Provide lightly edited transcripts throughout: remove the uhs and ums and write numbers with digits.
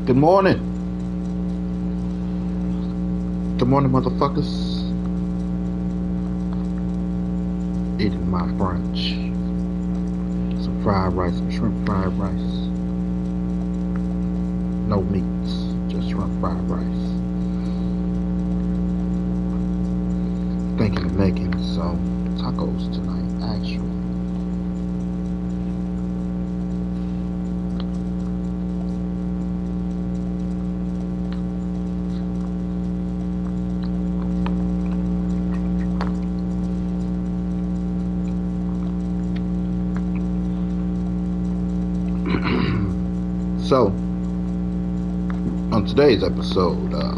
Good morning. Good morning, motherfuckers. Eating my brunch. Some fried rice, some shrimp fried rice. No meats, just shrimp fried rice. Thinking of making some tacos tonight, actually. So, on today's episode of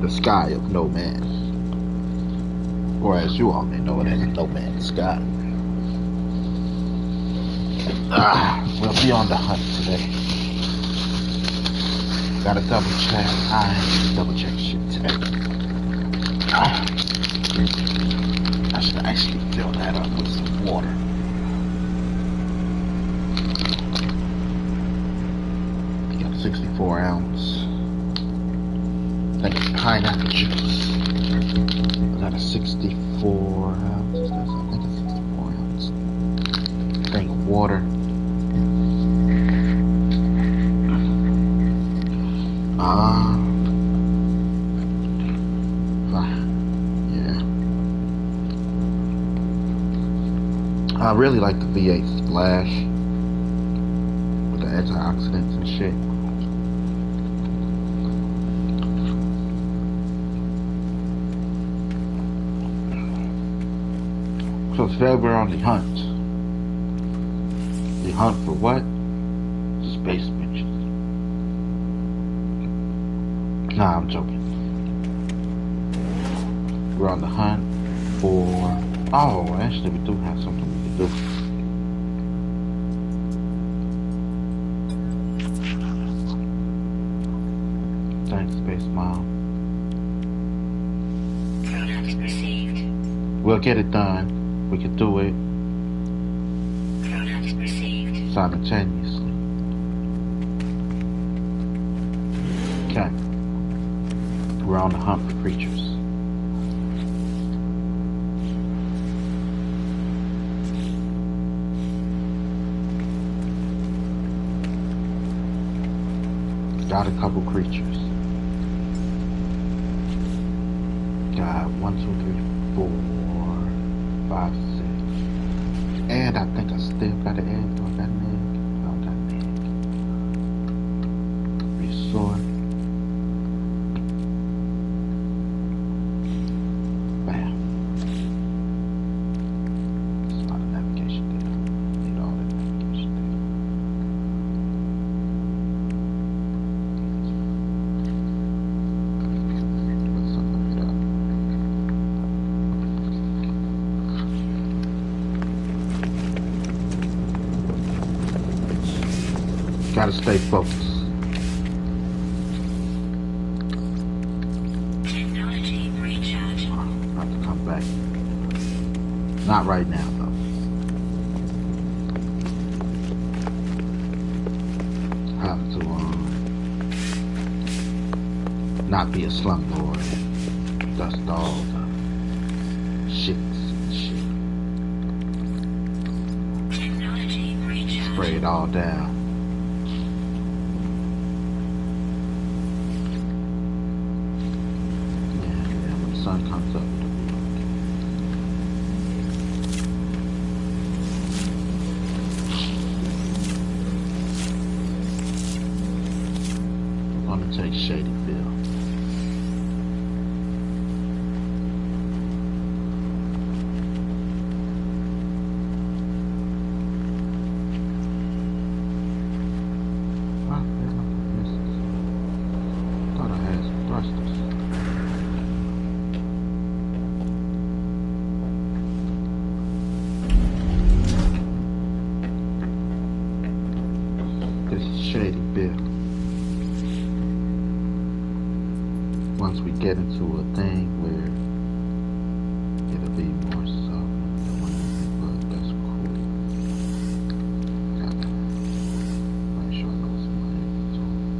The Sky of No Man, or as you all may know it as No Man's Sky, we'll be on the hunt today. Gotta double check. I double check shit today. I should actually fill that up with some water. Got 64 ounce. I think it's pineapple juice. I got a 64 ounces. I think it's 64 ounce thing of water. Yeah. I really like the V8 Splash with the antioxidants and shit. So today we're on the hunt. The hunt for what? Space bitches. Nah, I'm joking. We're on the hunt for... Oh, actually we do have something we can do. Thanks, Space Mom. Product received. We'll get it done. We can do it Product received. simultaneously. Okay. We're on the hunt for creatures. Got a couple creatures. Got 1, 2, 3, 4, 5, 6. And I think I still got an egg. Do I got an egg? No, I got an egg. Resort. Bam. That's a lot of navigation data. Need all that navigation data. Let's look it up. Gotta stay focused. Technology recharge. Have to come back. Not right now, though. Have to, not be a slumlord and dust all the shits and shit. Technology recharge. Spray it all down. Yeah, when the sun comes up, it'll be okay. I'm gonna take Shadyville. Wow, there's nothing misses. Thought I had some thrusters. This is Shadyville. Once we get into a thing where it'll be more so, but that's cool. Got to make sure I know what's in my inventory.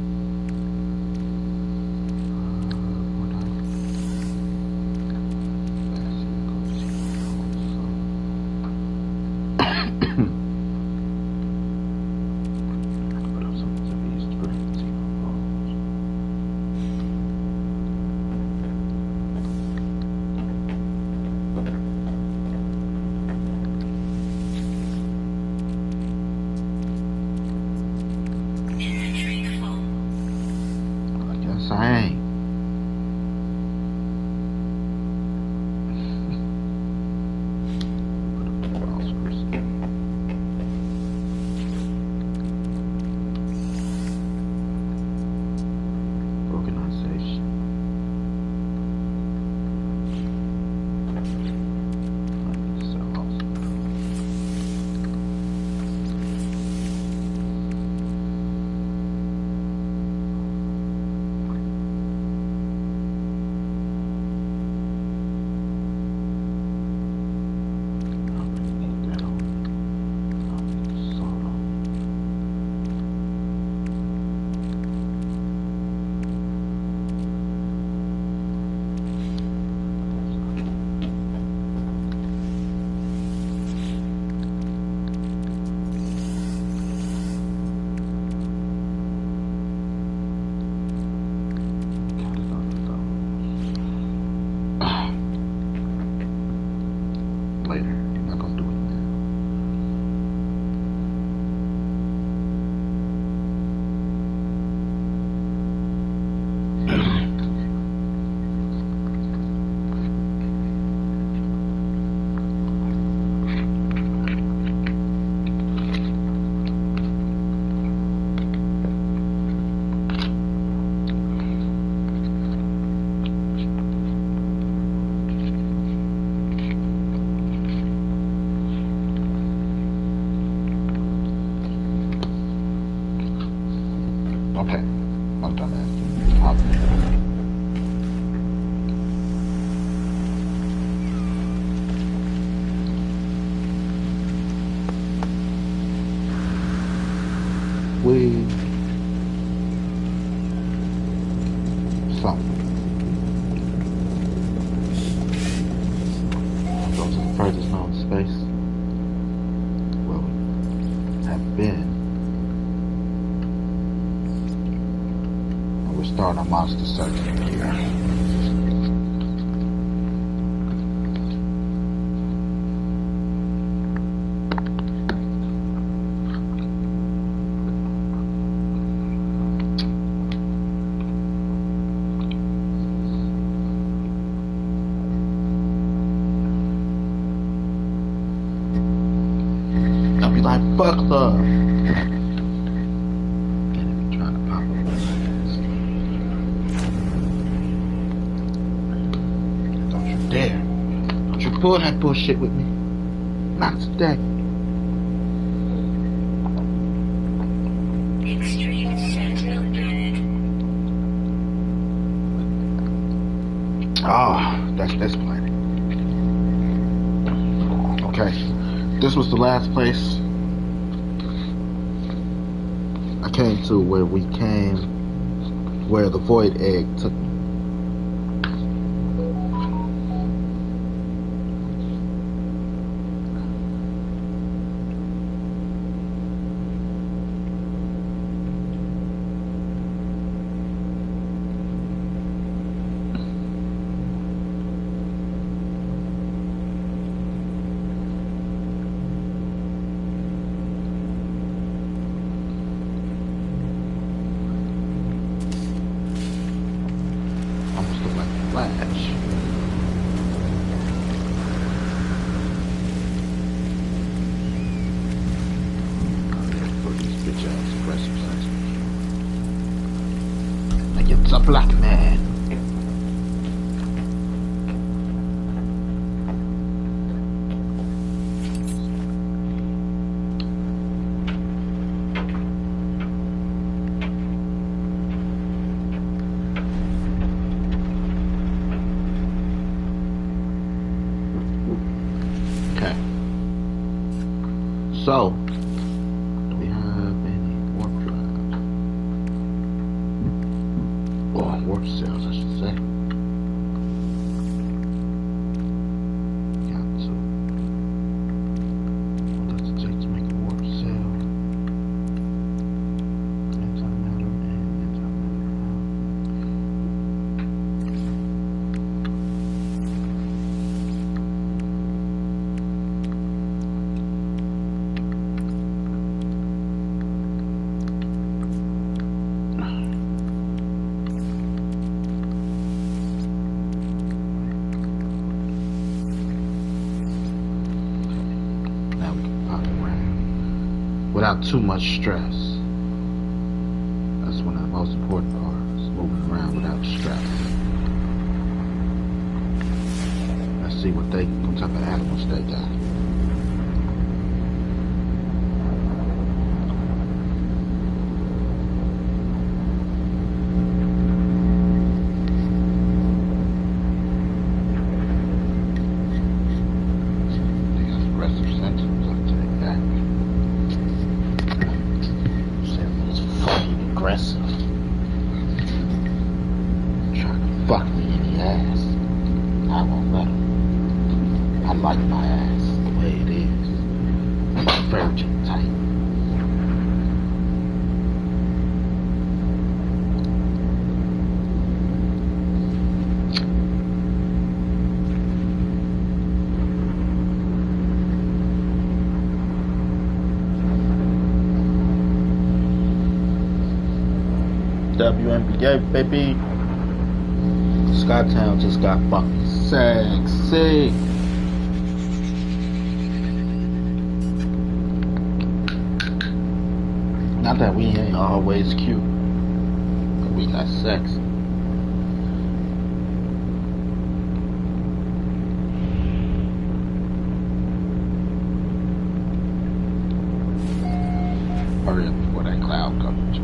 Okay. I'm done asking. Hop in. Something. Go to the furthest known space where we have been. And we're starting a monster search here. Like fuck love. And if you're trying to pop up my ass, don't you dare. Don't you pull that bullshit with me. Not today. Extreme Sentinel added. Oh, that's this planet. Okay. This was the last place I came to where the void egg took me. Flash. Fuck this bitch ass aggressive sex. Like it's a black man. So, do we have any warp drives? Or warp cells, I should say. Got to. What does it take to make a warp cell? Antimatter and without too much stress. That's one of the most important parts, moving around without stress. Let's see what type of animals they got. They got aggressive sentinels, I'll tell you that. Aggressive. Trying to fuck me in the ass. I won't let him. I like my ass the way it is. I'm a virgin type. WNBA, baby. Skytown just got fucking sexy. Not that we ain't always cute, but we got sexy. Hurry up before that cloud coverage.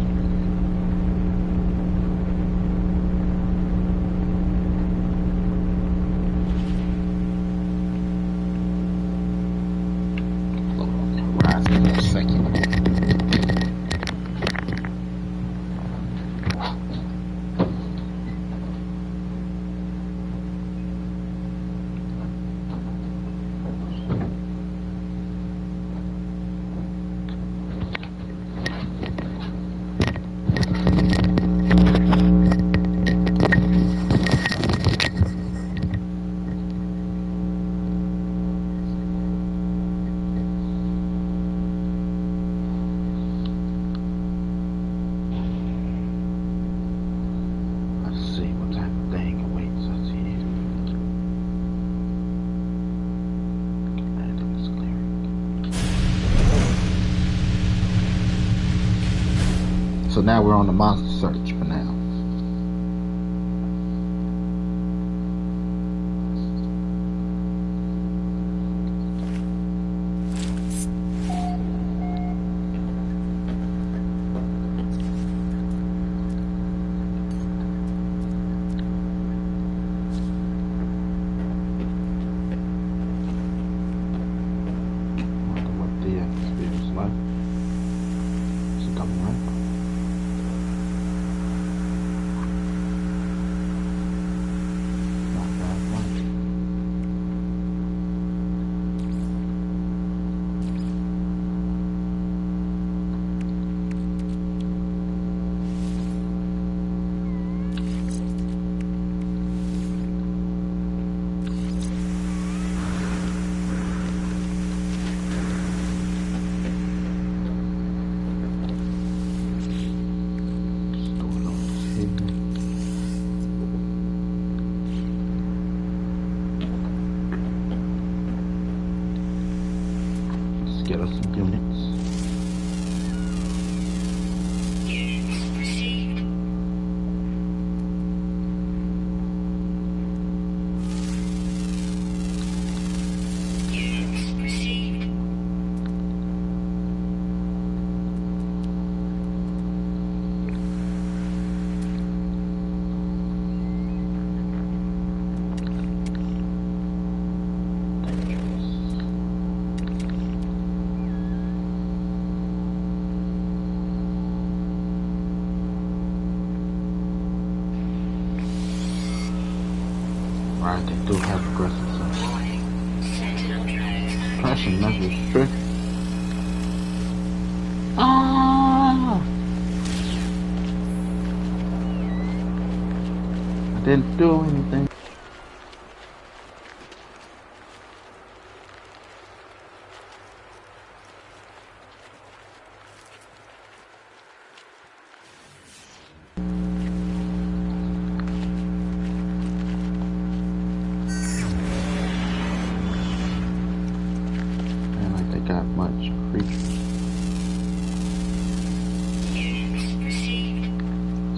So now we're on the monster search for now. Get us some units. Units received. Units received. Alright, they do have aggressive stuff. Sentinel drones Crashing activated. measures, trick. Ah! I didn't do anything. Got much creatures Units received.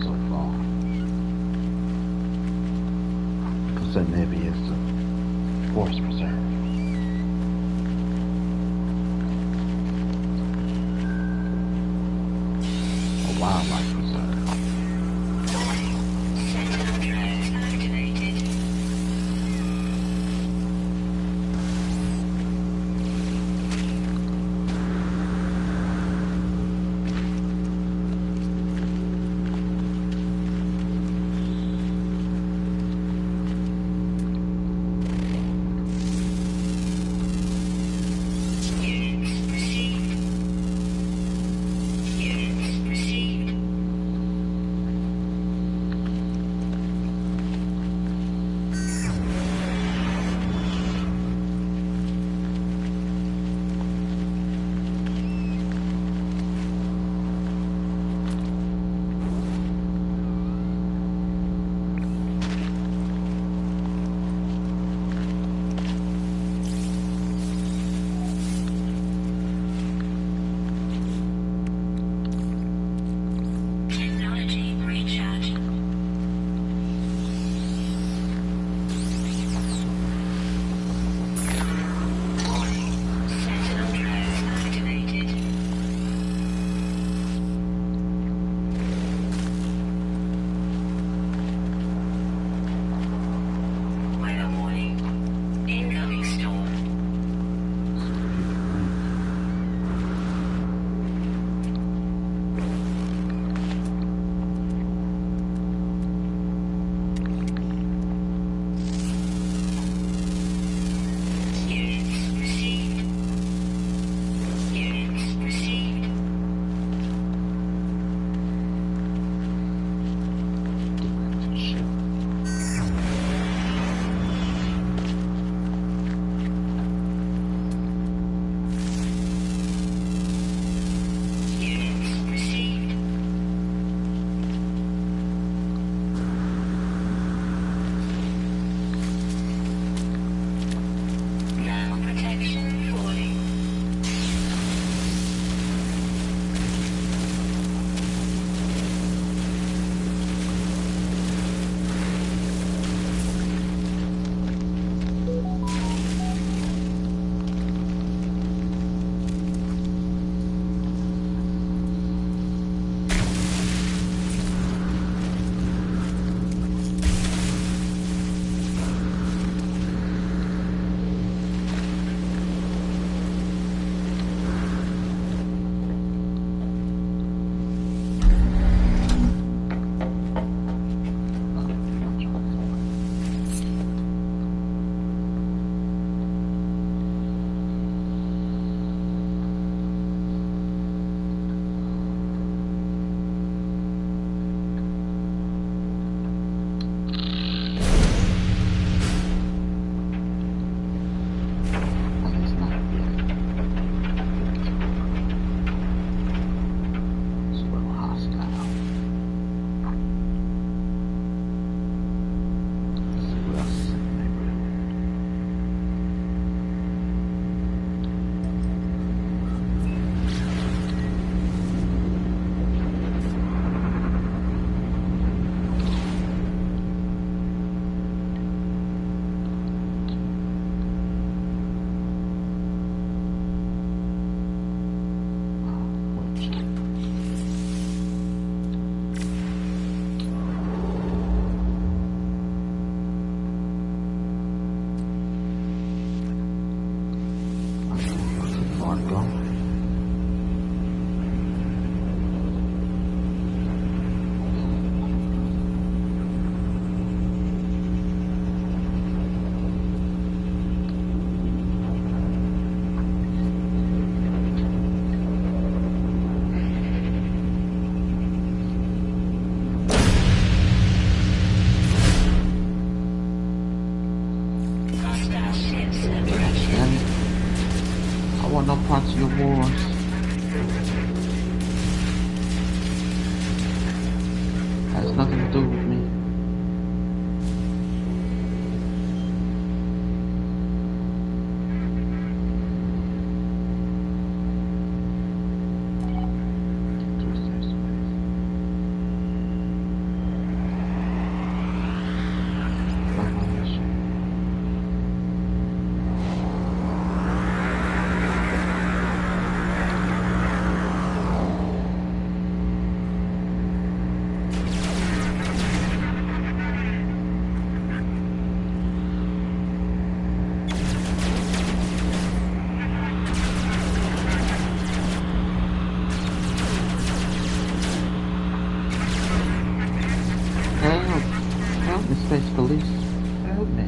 so far. Percent maybe it's a forest preserve. A wildlife preserve. Sentinel drones activated. Has nothing to do with me. Help me, Space Police. Help me.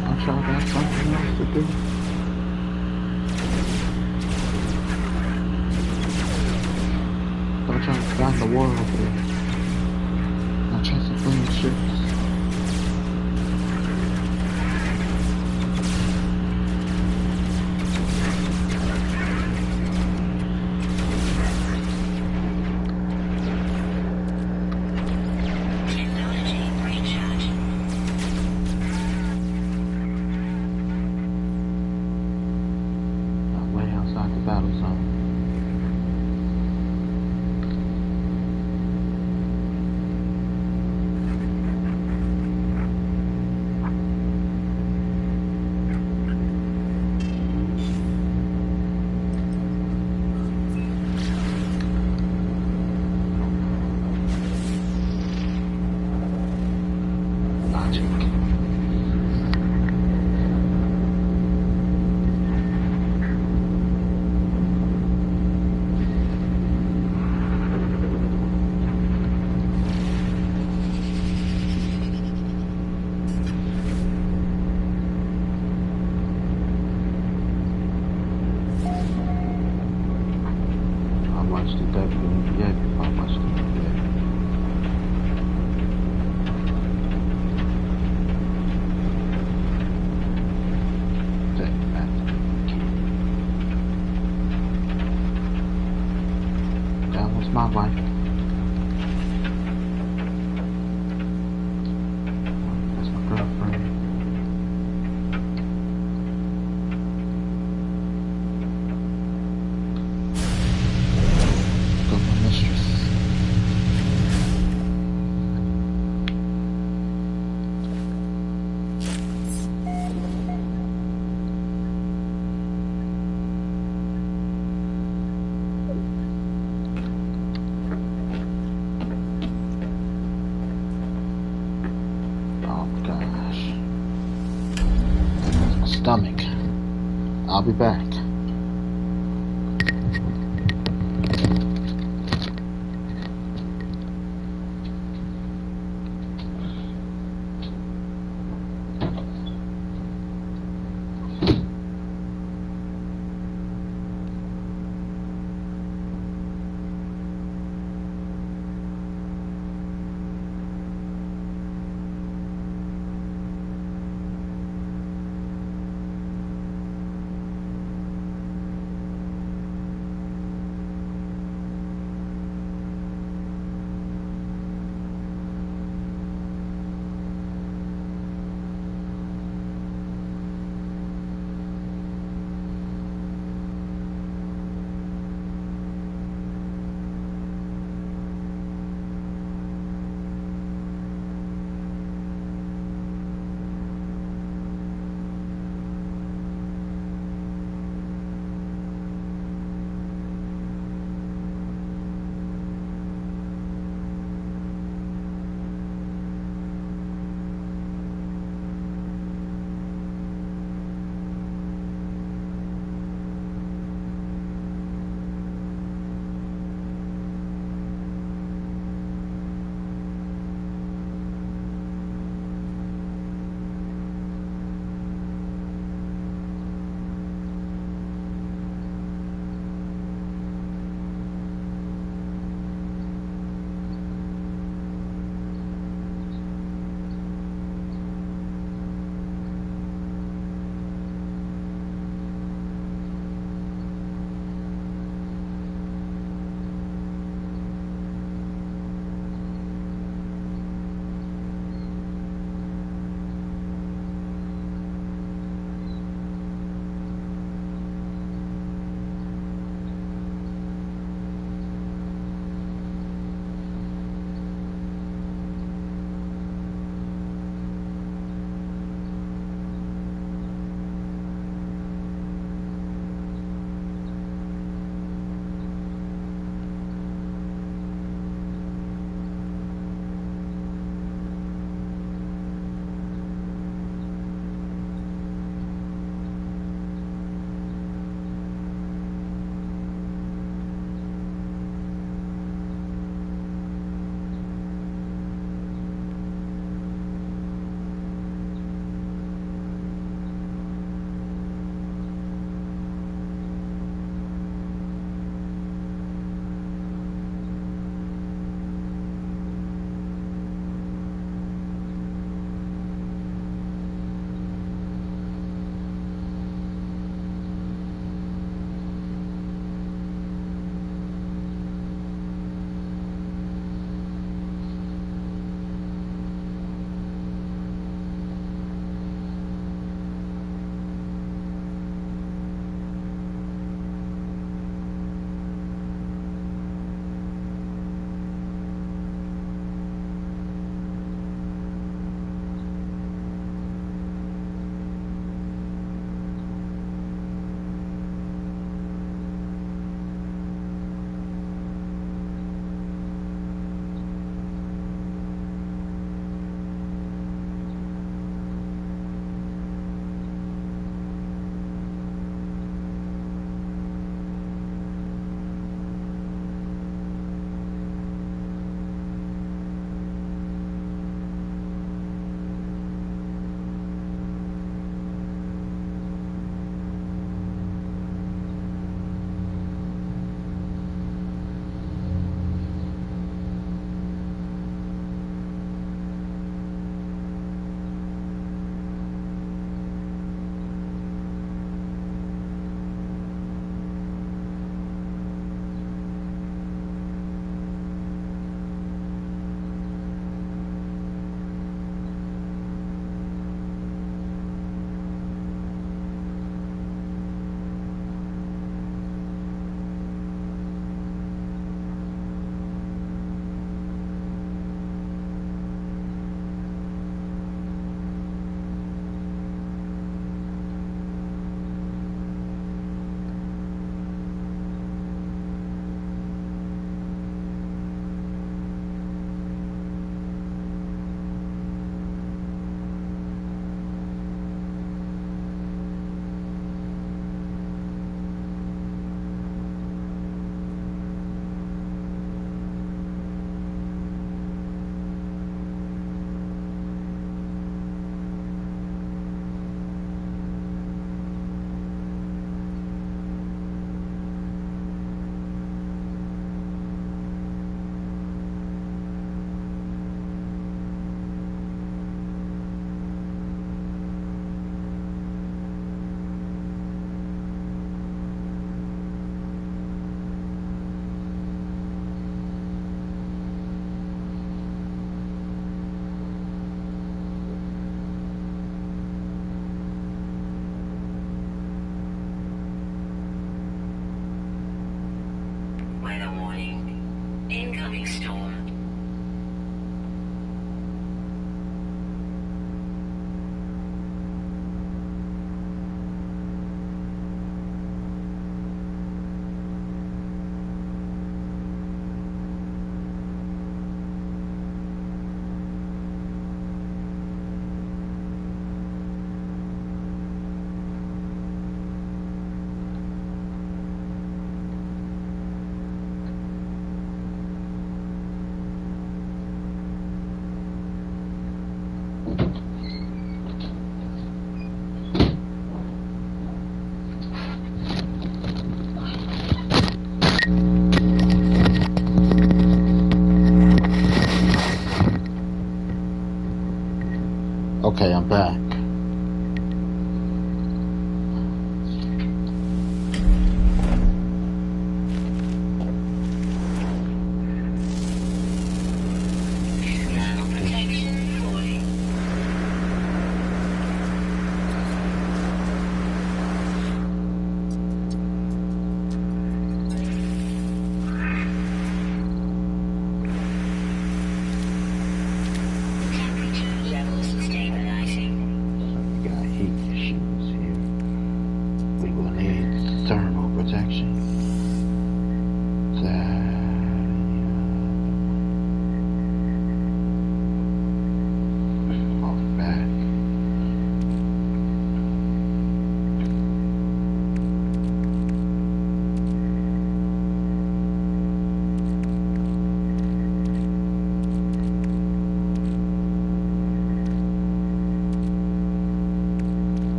I'm sure I got something else to do. I'm trying to find the world here. I'm chasing fleeing ships. Technology recharge. Way outside the battle zone. Logic. How much did that really get? How much did that get? Take that. That was my wife. That's my girlfriend. That's my mistress. Oh gosh. That was my stomach. I'll be back.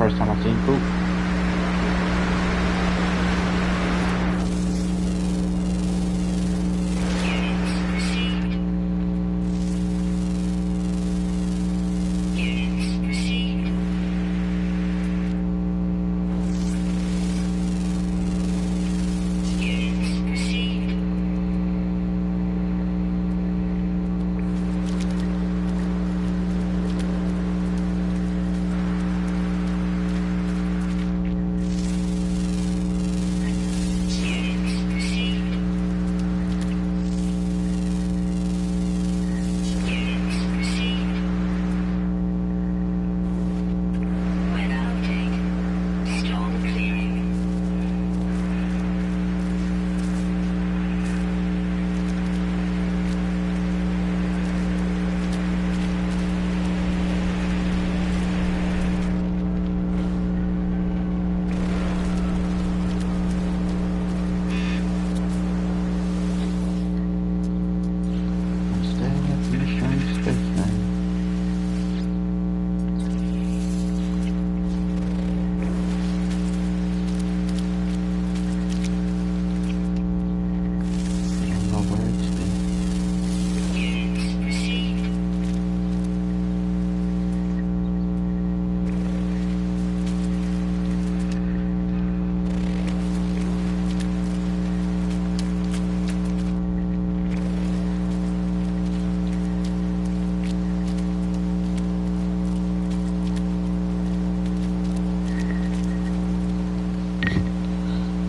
first time I've seen poop.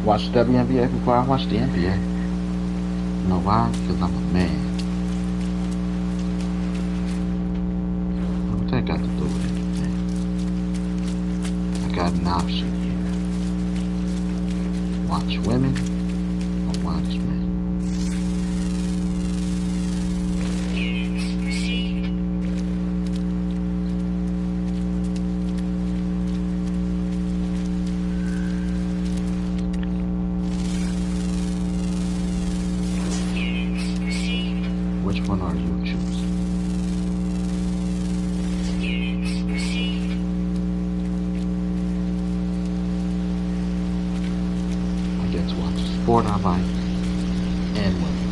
Watch WNBA before I watch the NBA. You know why? Because I'm a man. What that got to do with anything? I got an option here. Watch women or watch men. Which one are you choosing? I get to watch a sport I like and women.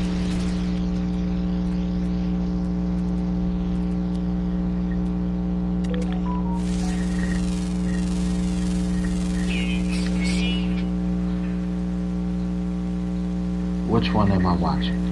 Which one am I watching?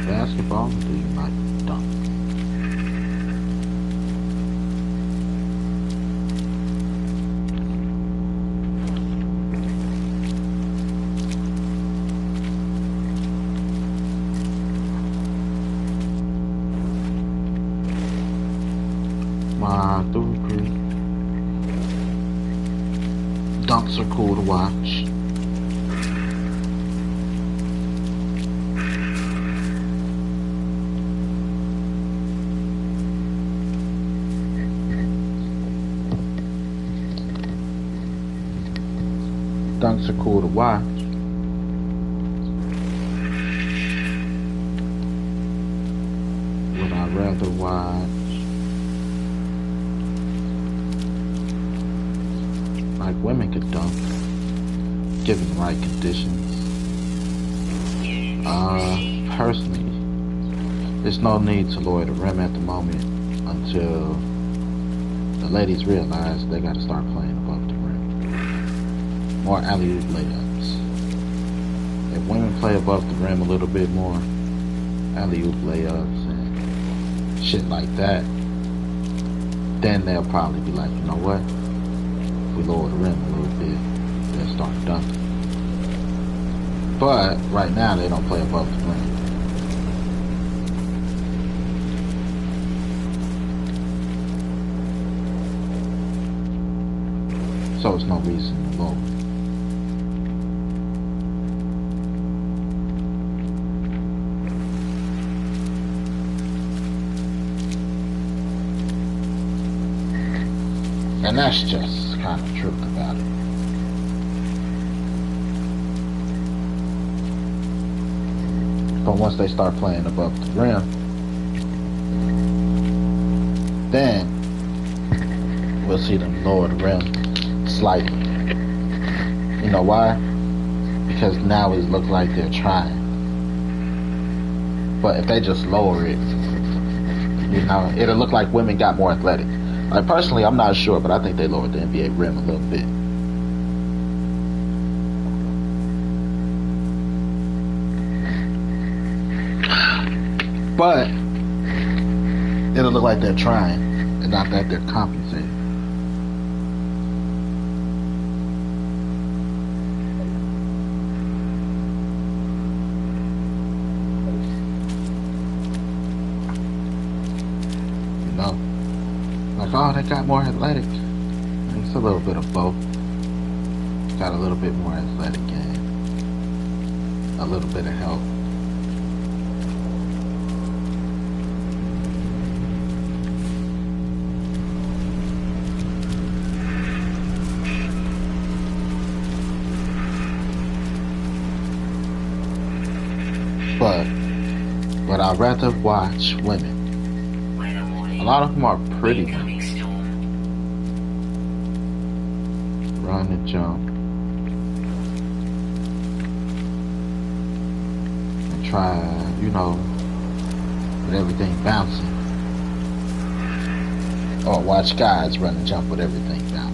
Basketball, do you like dunk? I do agree. Dunks are cool to watch. Dunks are cool to watch. Would I rather watch like women could dunk given the right conditions? Personally, there's no need to lower the rim at the moment until the ladies realize they gotta start playing above the rim. More alley-oop layups. If women play above the rim a little bit more, alley-oop layups and shit like that, then they'll probably be like, you know what? If we lower the rim a little bit, they'll start dunking. But right now they don't play above the rim. So it's no reason to lower it. And that's just kind of the truth about it. But once they start playing above the rim, then we'll see them lower the rim slightly. You know why? Because now it looks like they're trying. But if they just lower it, you know, it'll look like women got more athletic. Like personally, I'm not sure, but I think they lowered the NBA rim a little bit. But it'll look like they're trying and not that they're compensating. You know? Like, oh, they got more athletic. It's a little bit of both. Got a little bit more athletic and a little bit of help. But would I rather watch women? A lot of them are pretty women. Run and jump. And try, you know, with everything bouncing. Or watch guys run and jump with everything bouncing.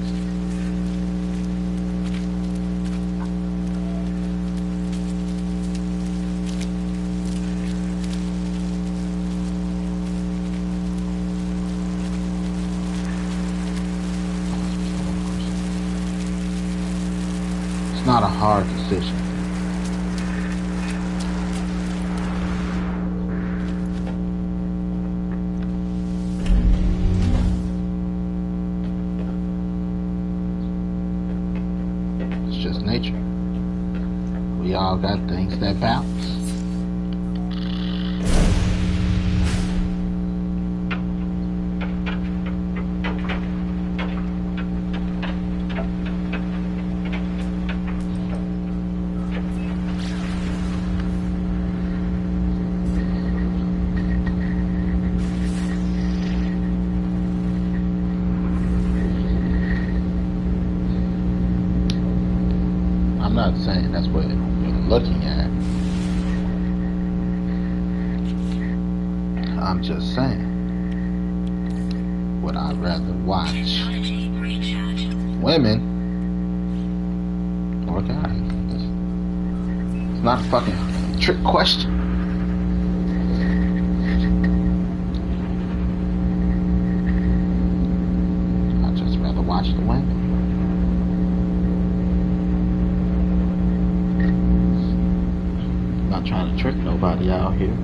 It's not a hard decision. It's just nature. We all got things that bounce. I'm not saying that's what you're looking at. I'm just saying, would I rather watch women or guys? It's not a fucking trick question. I'd just rather watch the women. Not trying to trick nobody out here.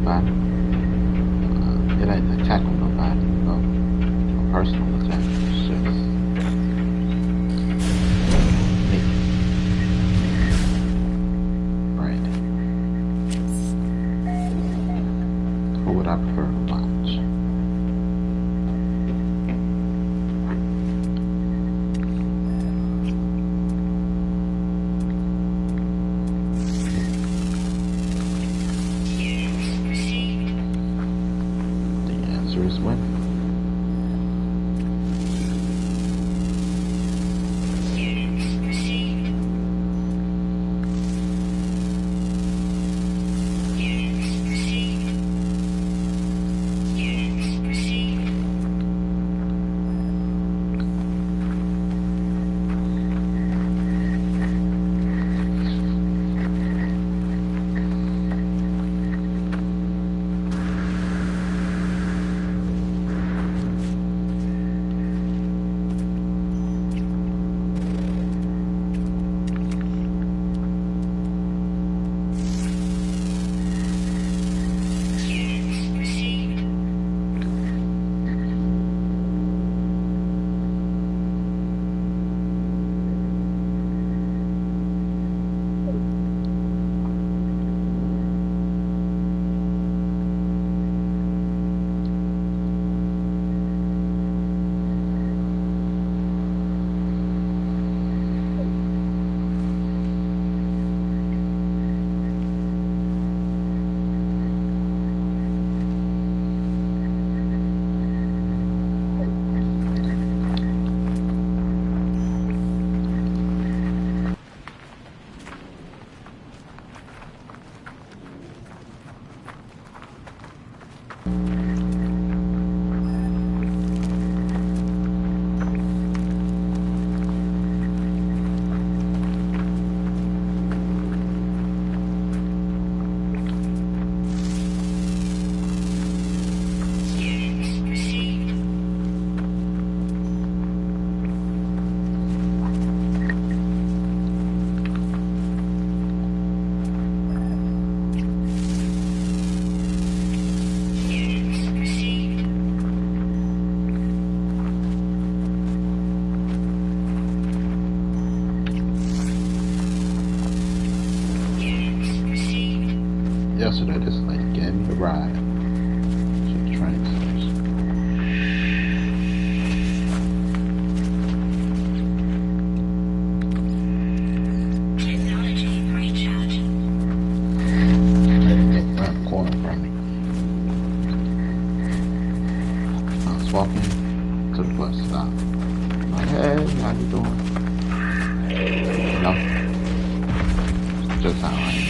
nobody. It ain't attacking nobody, no personal attack. It's just me, Brandon. Who would I prefer to watch? Is winning. Yesterday, this lady gave me a ride to the train station. Technology recharge. Lady came around the corner from me. I was walking to the bus stop. I'm like, hey, how you doing? You know, just how I am.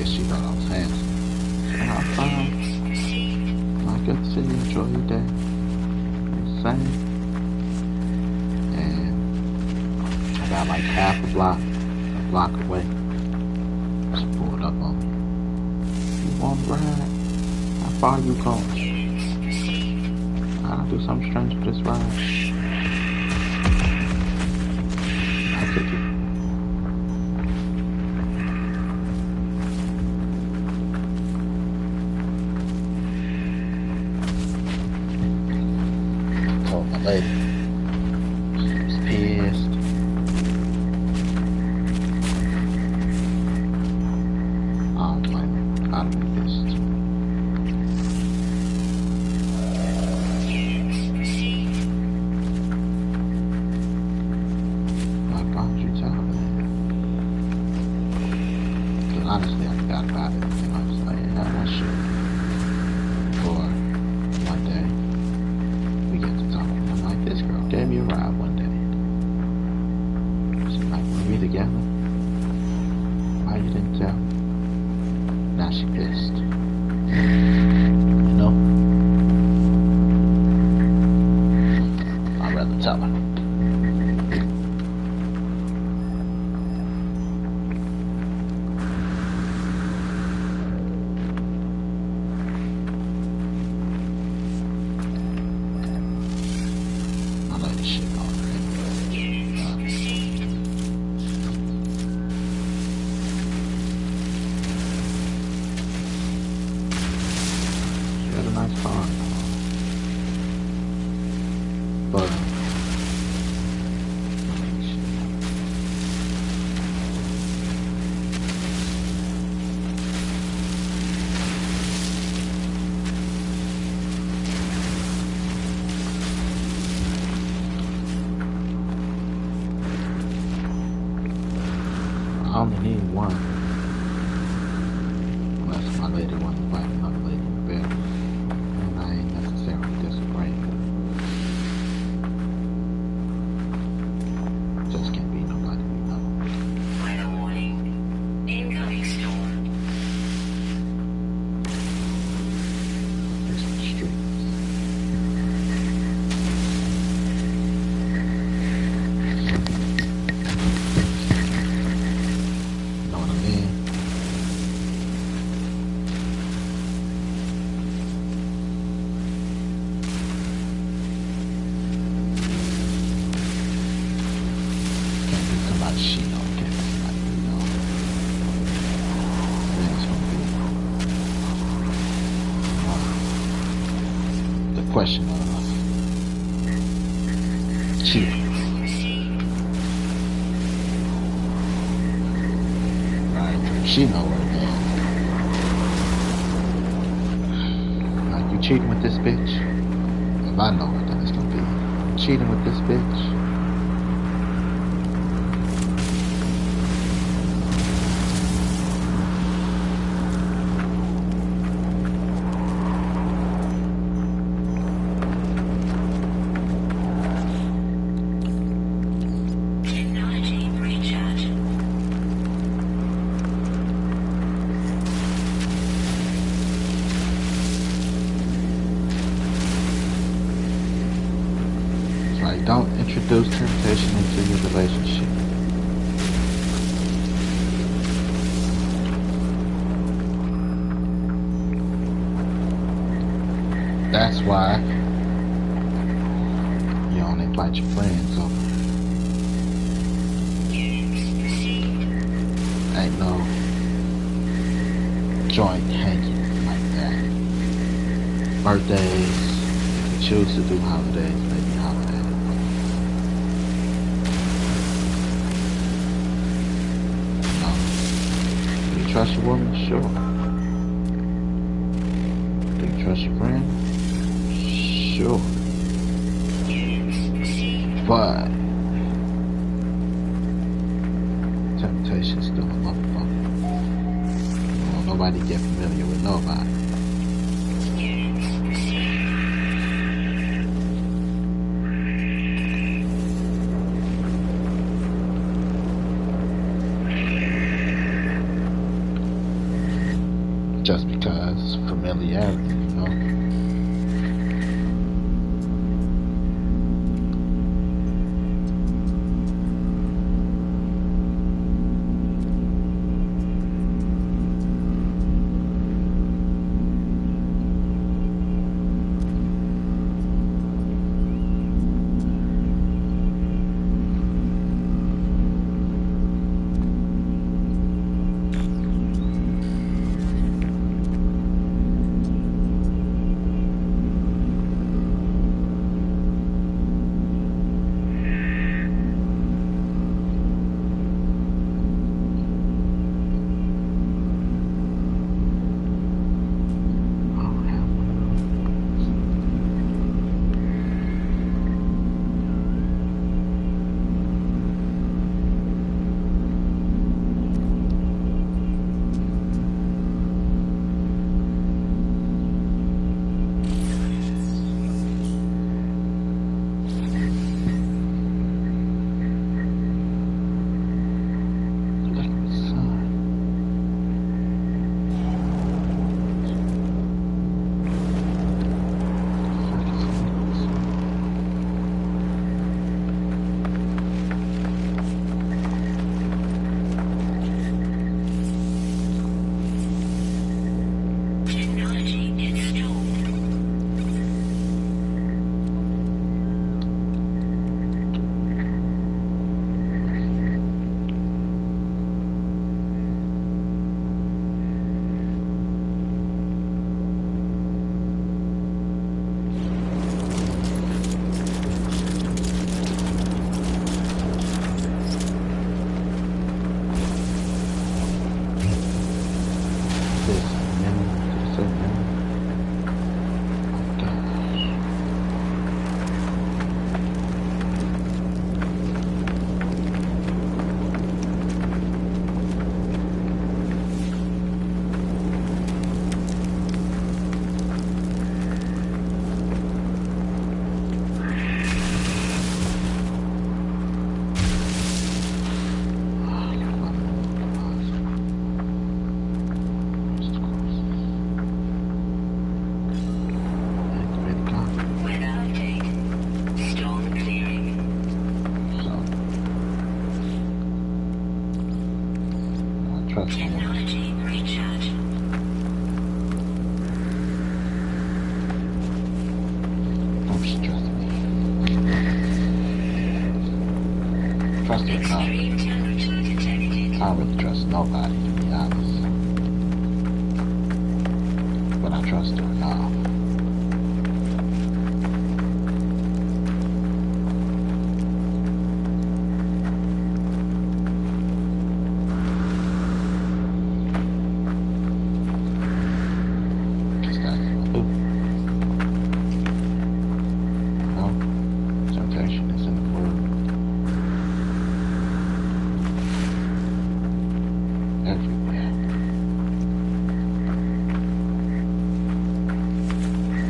She thought I was handsome. So I'm fine. Like, good to see you. Enjoy your day. Same. And I got like half a block away. She pulled up on me. You want to ride? How far you going? I'll do something strange for this ride. I took it. Lady. She was pissed. I don't blame her. I'd have been pissed. Like, why would you tell her that? Because honestly, I forgot about it. And I was like, yeah, I should. For one day, we get to talk. Like, this girl gave me a ride one day. She's like, were we together? Why you didn't tell me? Now she pissed. You know? I'd rather tell her. only need one. Unless my lady wants to fight another lady in the bed. And I ain't necessarily disagreeing. Just can't be nobody we know. Weather warning. Incoming storm. It's the streets. Know what I mean? Can't be somebody she know. Can't be somebody we know. Then it's gonna be the question of cheating. Right? She know her then. Like, you cheating with this bitch? If I know her, then it's gonna be cheating with this bitch. Technology recharge. It's like, don't introduce temptation into your relationship. That's why you don't invite your friends over. Units received. Ain't no joint hanging like that. Birthdays, if you choose to do holidays, maybe holidays. No. Do you trust your woman? Sure. Do you trust your friend? Sure. Units received. But temptation's still a motherfucker. Won't nobody get familiar with nobody. Units received. Just because familiarity, you know. trust no one. Technology recharge. Don't you trust me? Trust me, no. Extreme temperature detected. I don't really trust nobody, to be honest. But I trust her enough. Just gotta give a loop. No, temptation is in the word. Everywhere.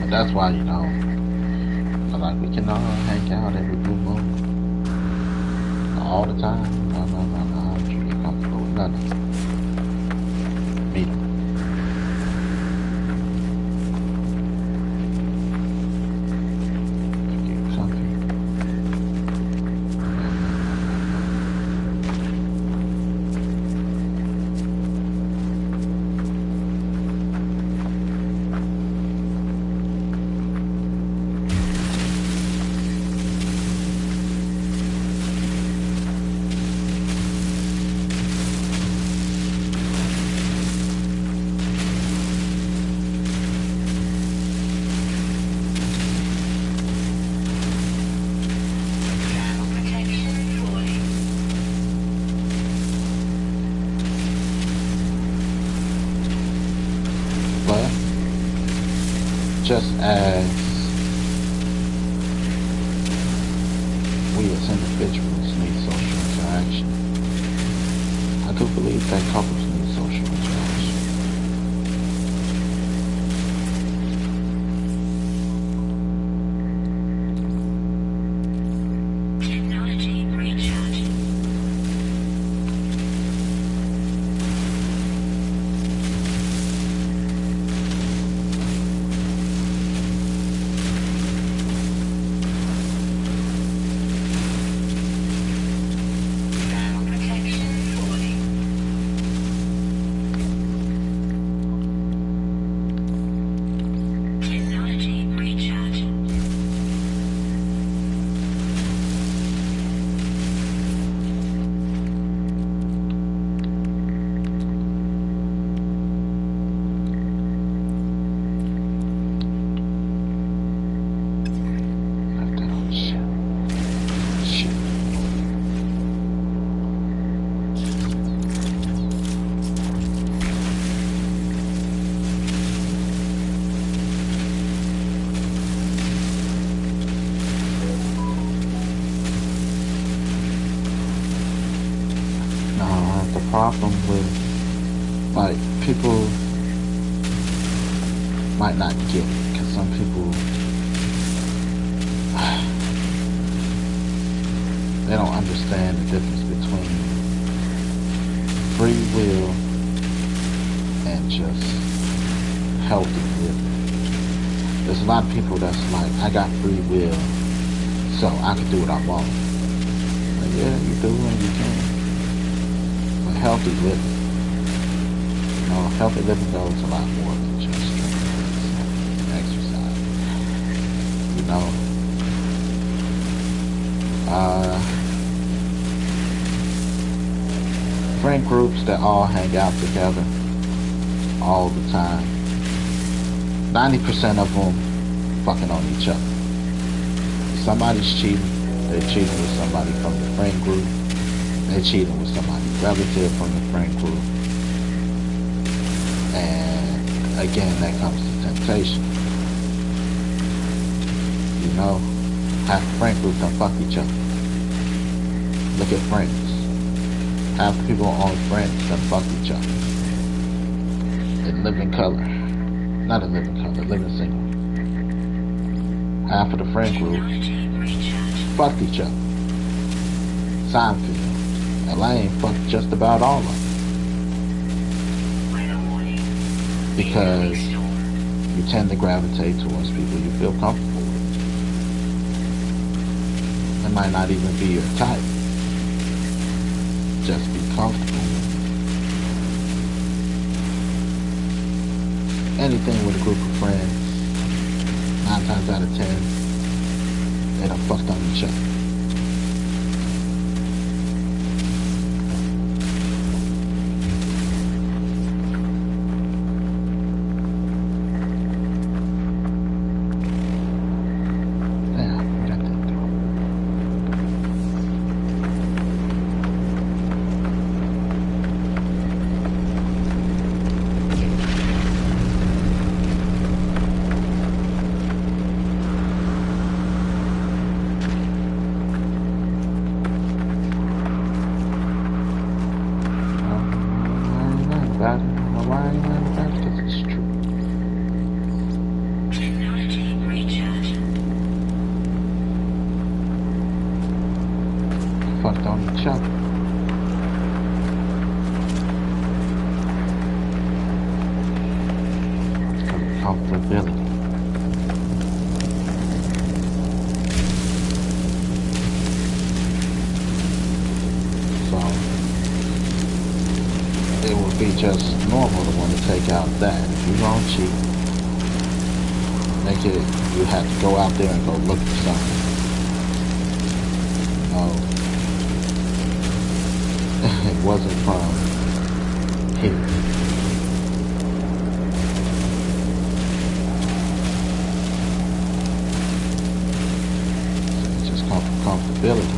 But that's why, you know, like we can all hang out every blue moon. All the time. No. I'm sure you're comfortable with nothing. Meet 'em. Give you something. Travel protection falling. But just as we as individuals need social interaction, I do believe that couples need social interaction. Technology recharge. Travel protection falling. Technology recharge. Left that on shit. No, the problem with, like, people might not get it, because some people, they don't understand the difference between free will and just healthy living. There's a lot of people that's like, I got free will, so I can do what I want. Like, yeah, you do and you can. But healthy living, you know, healthy living goes a lot more than just drinking and exercise. You know, friend groups that all hang out together all the time. 90% of them fucking on each other. If somebody's cheating, they're cheating with somebody from the friend group. They're cheating with somebody's relative from the friend group. And again, that comes to temptation. You know, half the friend group don't fuck each other. Look at friends. Half the people on friends don't fuck each other. They live in color. Not a living color, living single. Half of the friend group Technology recharge. fucked each other. Seinfeld. Elaine fucked just about all of them. Weather warning. Because Storm. you tend to gravitate towards people you feel comfortable with. It might not even be your type. Just be comfortable with it. anything with a group of friends, 9 times out of 10, they done fucked on each other. Fucked on each other. Comfortability. So it would be just normal to want to take out that. If you're gonna cheat, make it you have to go out there and go look for something. No. It wasn't from here. So it's just comfortability.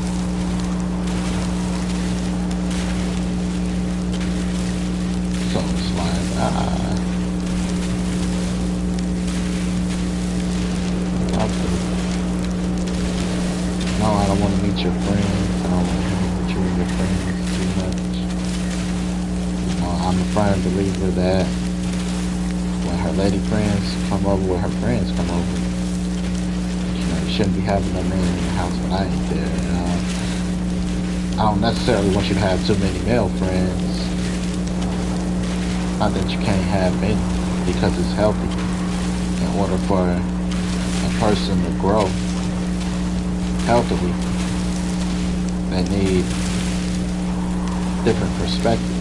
So it's like, no, I don't want to meet your friends. I don't want to hang with you and your friends too much. I'm a firm believer that when her lady friends come over, when her friends come over, you shouldn't be having no man in the house when I ain't there. I don't necessarily want you to have too many male friends. Not that you can't have many, because it's healthy. In order for a person to grow healthily, they need different perspectives.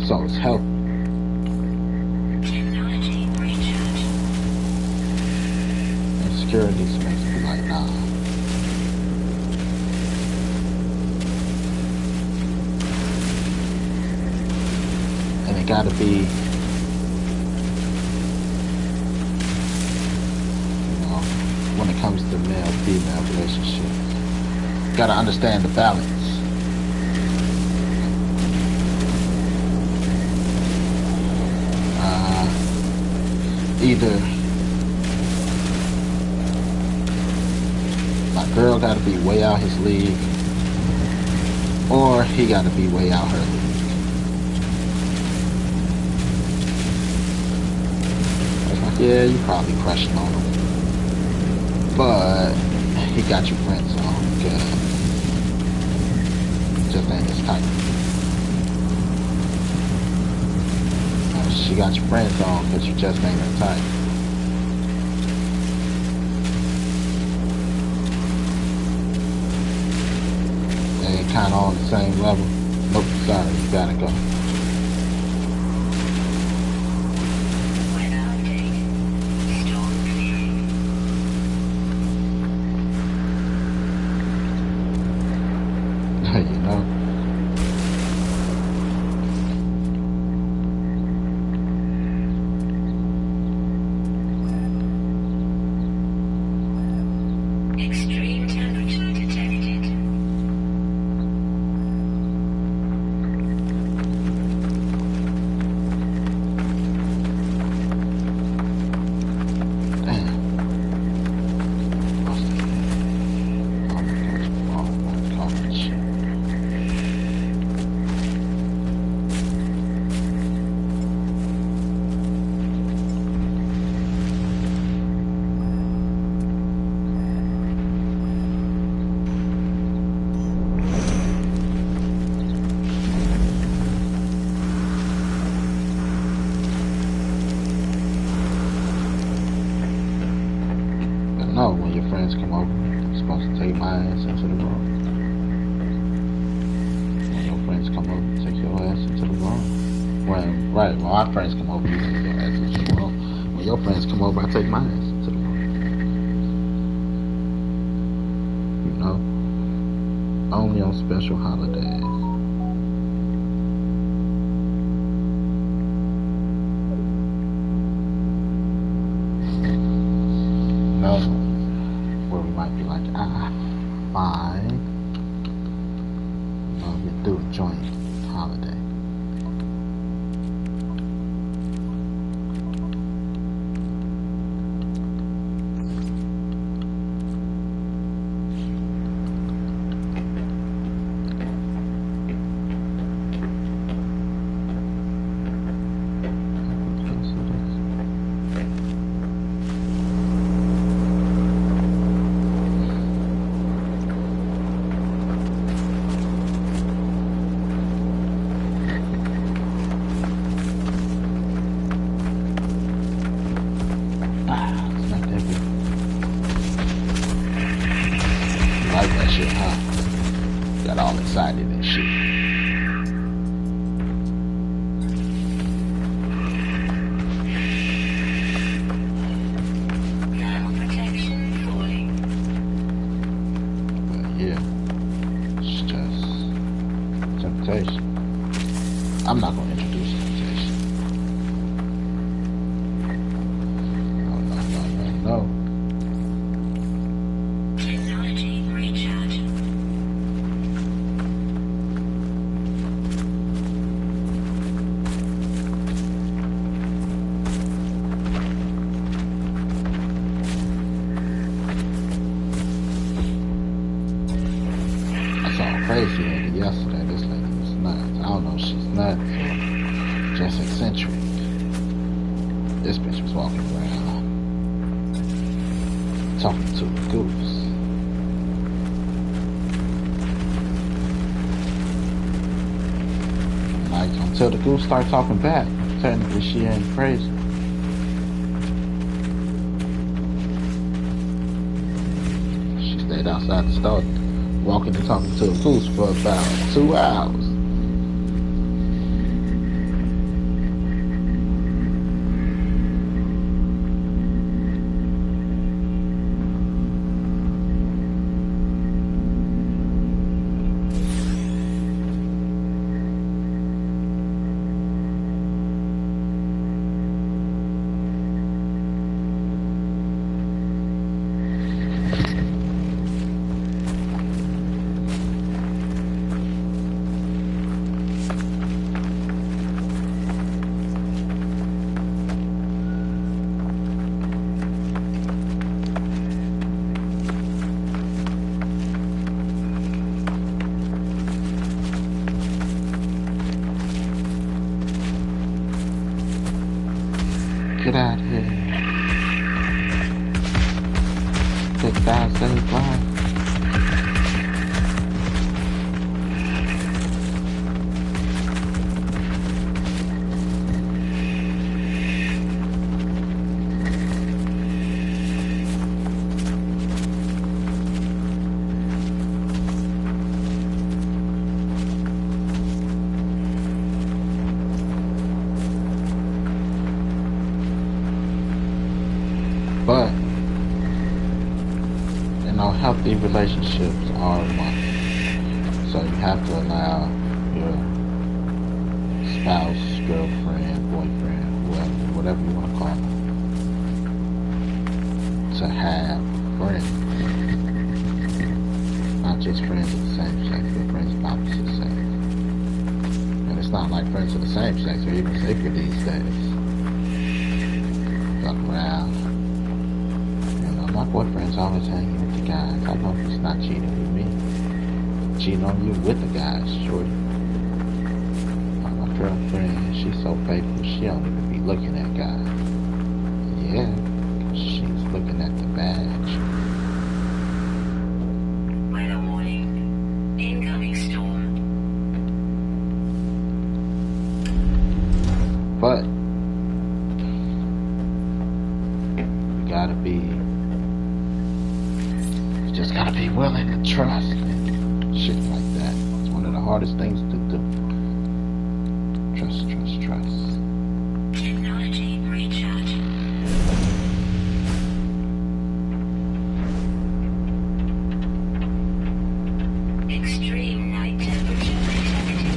So it's healthy. Insecurities makes me like, nah. And it gotta be, when it comes to male-female relationships, you gotta understand the balance. Either my girl gotta be way out his league, or he gotta be way out her league. I was like, yeah, you probably crushing on him, but he got your friends on, because just ain't his type. She got your friends on because you just ain't her type. They ain't kind of on the same level. Nope, sorry, you gotta go. You know? Extreme temperature detected. No, when your friends come over, it's supposed wants to take my ass into the room. When your friends come over, take your ass into the room. When my friends come over, you take your ass into the room. When your friends come over, I take my ass into the room. You know? Only on special holidays. No, where we might be like, fine. No, we do a joint holiday. Got all excited and shit. Now protection falling. But yeah, it's just temptation. I'm not gonna introduce temptation. No. Technology recharge. Crazy lady yesterday. This lady was nuts. I don't know if she's nuts or just eccentric. This bitch was walking around talking to a goose. Like until the goose starts talking back, technically she ain't crazy. She stayed outside the store, walking and talking to a goose for about 2 hours. Get out here. Take that, save life. But, you know, healthy relationships are one. So you have to allow your spouse, girlfriend, boyfriend, whatever you want to call them, to have friends. Not just friends of the same sex, but friends of opposite sex. And it's not like friends of the same sex are even safer these days. Fuck around. My boyfriend's always hanging with the guys. I know he's not cheating with me. Cheating on you with the guys, shorty. My girlfriend, she's so faithful, she don't even be looking at guys. Yeah, she's looking at the badge. Weather warning. Incoming storm. But you gotta be just gotta be willing to trust and shit like that. It's one of the hardest things to do. Trust, trust, trust. Technology recharge. Extreme night temperature detected.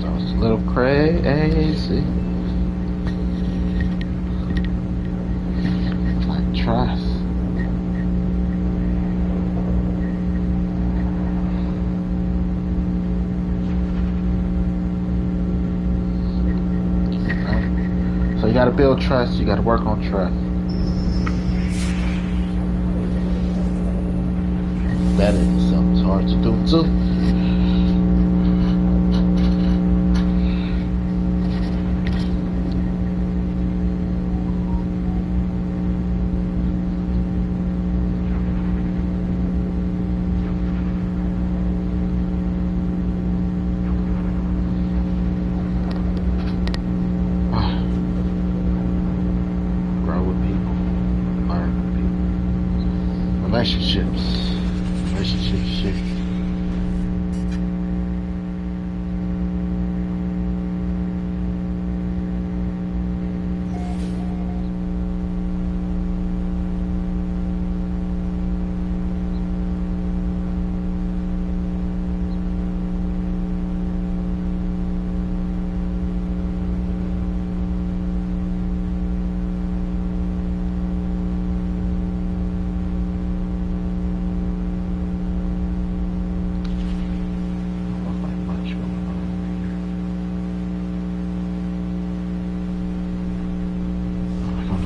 So it's a little crazy. Like trust. So you gotta build trust, you gotta work on trust. That is something hard to do too. Grow with people, learn with people. Relationships shit.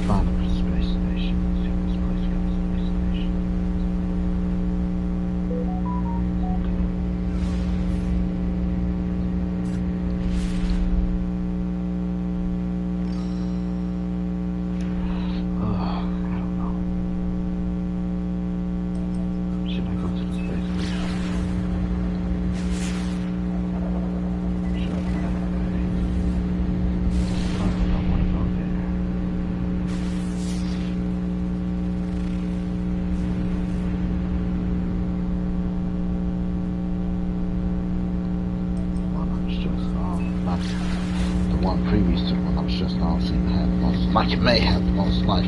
Find a space station. See if this place got a space station. I don't know. Should I go to the space station? Should I go that way? I don't want to go there. Not the one previous to the one I was just on seemed to have the most, like it may have the most life.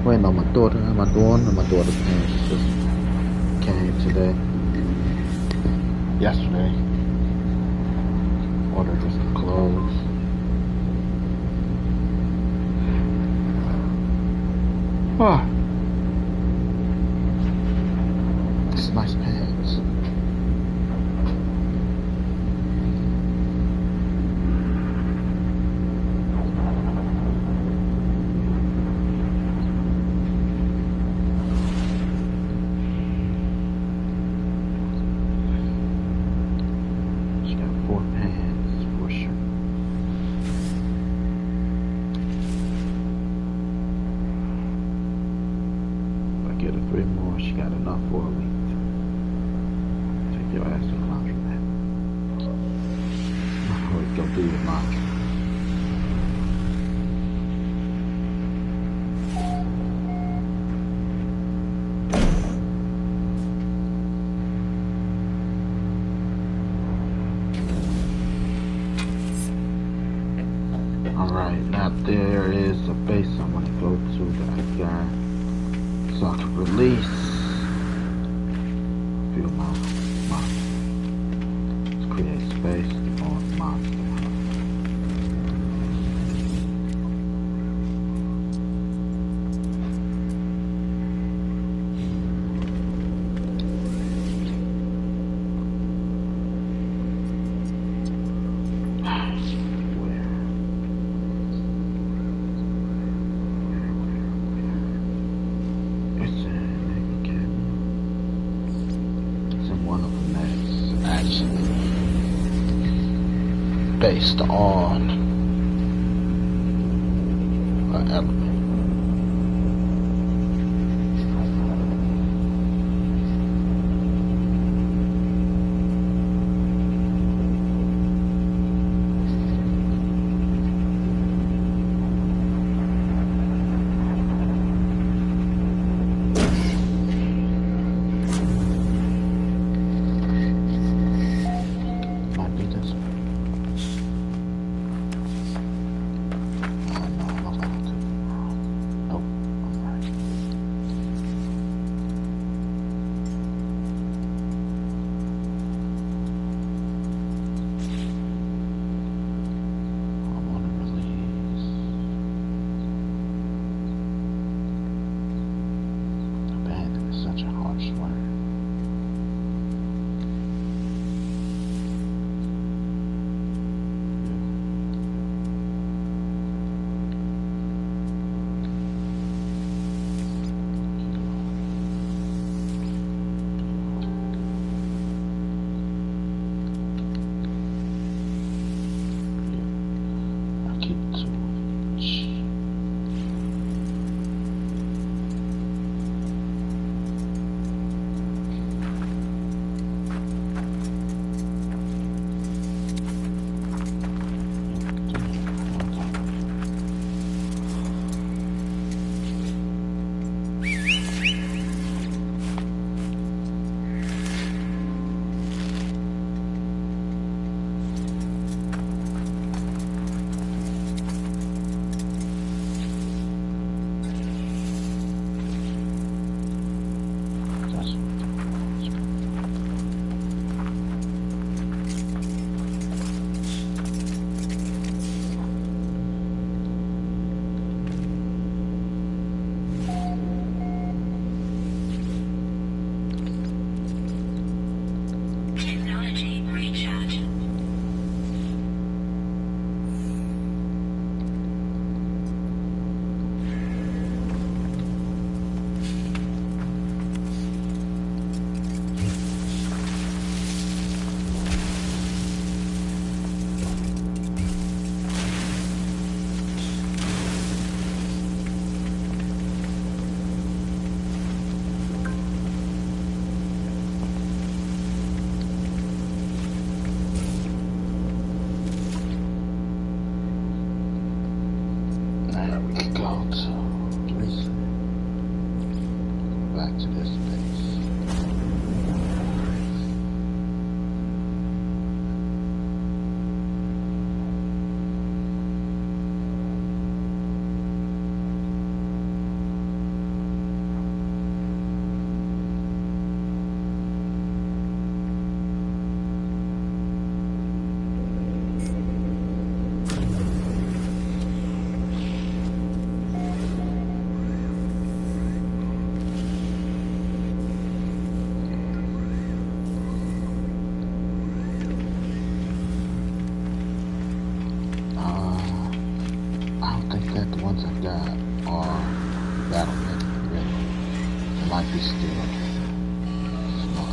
Waiting on my daughter, my daughter's parents just came today. Yesterday. Ordered us some clothes. Ah. It's nice pants. She got 4 pants, 4 shirts. If I get her 3 more, she got enough for a week. Take your ass to the laundromat. Or go do your laundry. Alright, now there is a base I'm gonna go to that I got so I can release a few monsters. Let's create space for monsters. damage based on an element. Technology recharge. There we can go to reset. Back to this base. I don't think that the ones I've got are battle ready. They might be still small.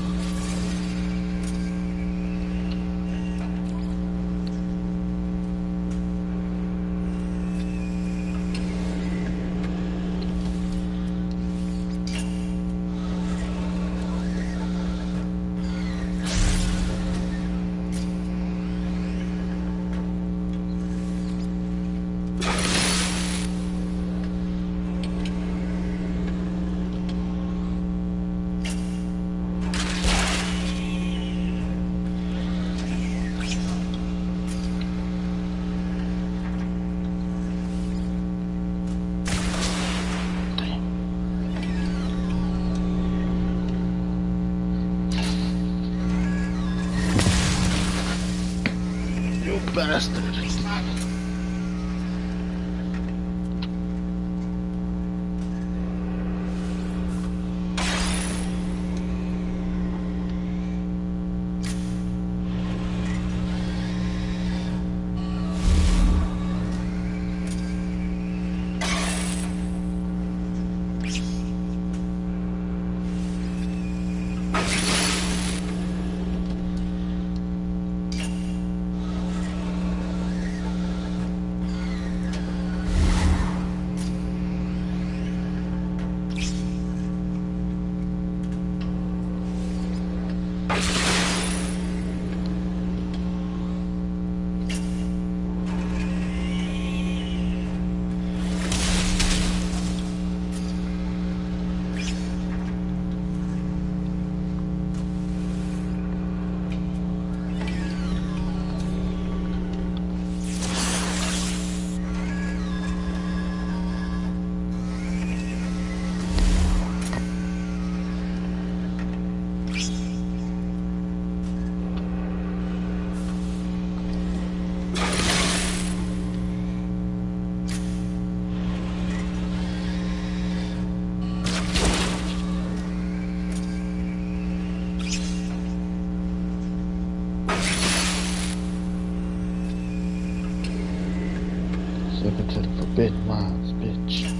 You bastard. Slip into the forbidden mines, bitch.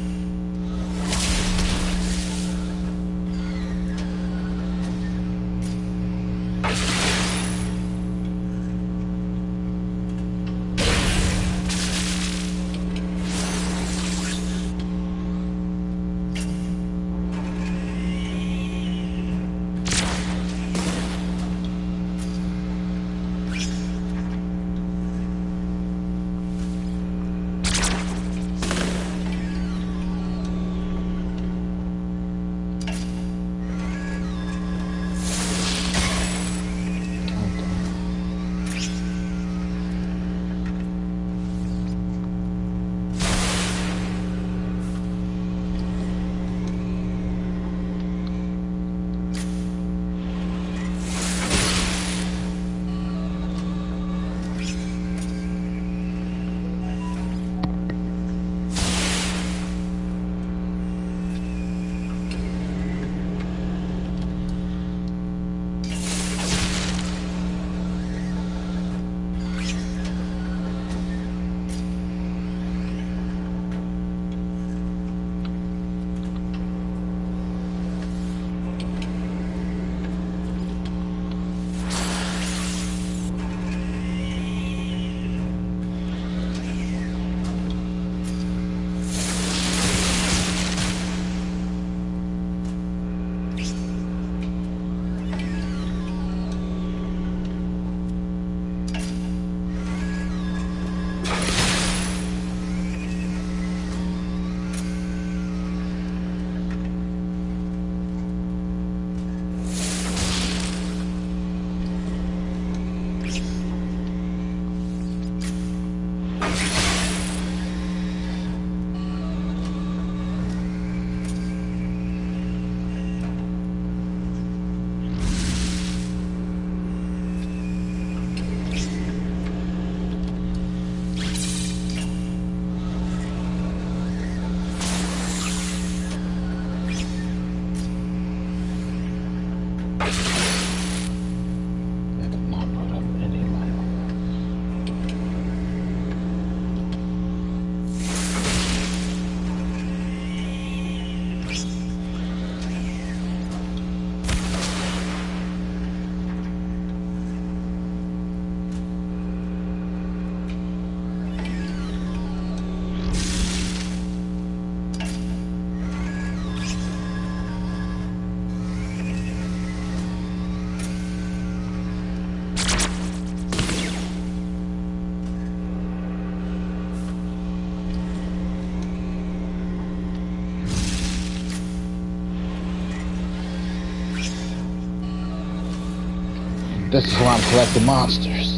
This is why I'm collecting monsters.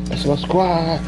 That's my squad.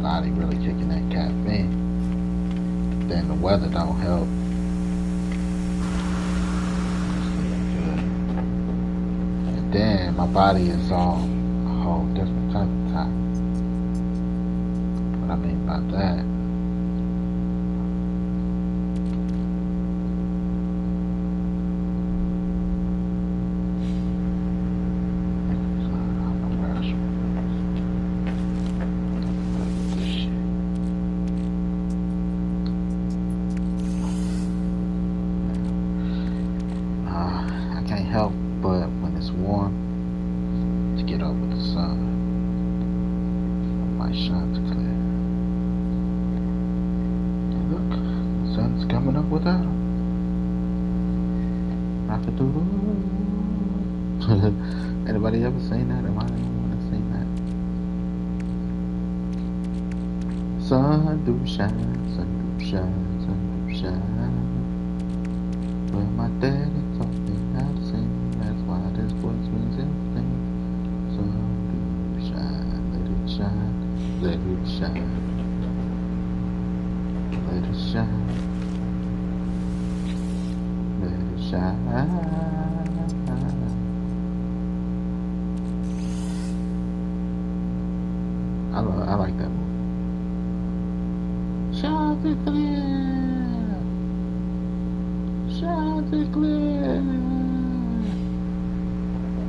Body really kicking that caffeine. Then the weather don't help. And then my body is on a whole different type of time. What I mean by that but when it's warm, to get up with the sun. My shot's clear. And look, the sun's coming up without him. Anybody ever seen that? Am I the only one that's seen that? Sun do shine, sun do shine, sun do shine. Well, my daddy taught me how to sing. That's why this voice means everything. Sun do shine, let it shine, let it shine, let it shine, let it shine. I like that movie. Shots are clear. Shots are clear.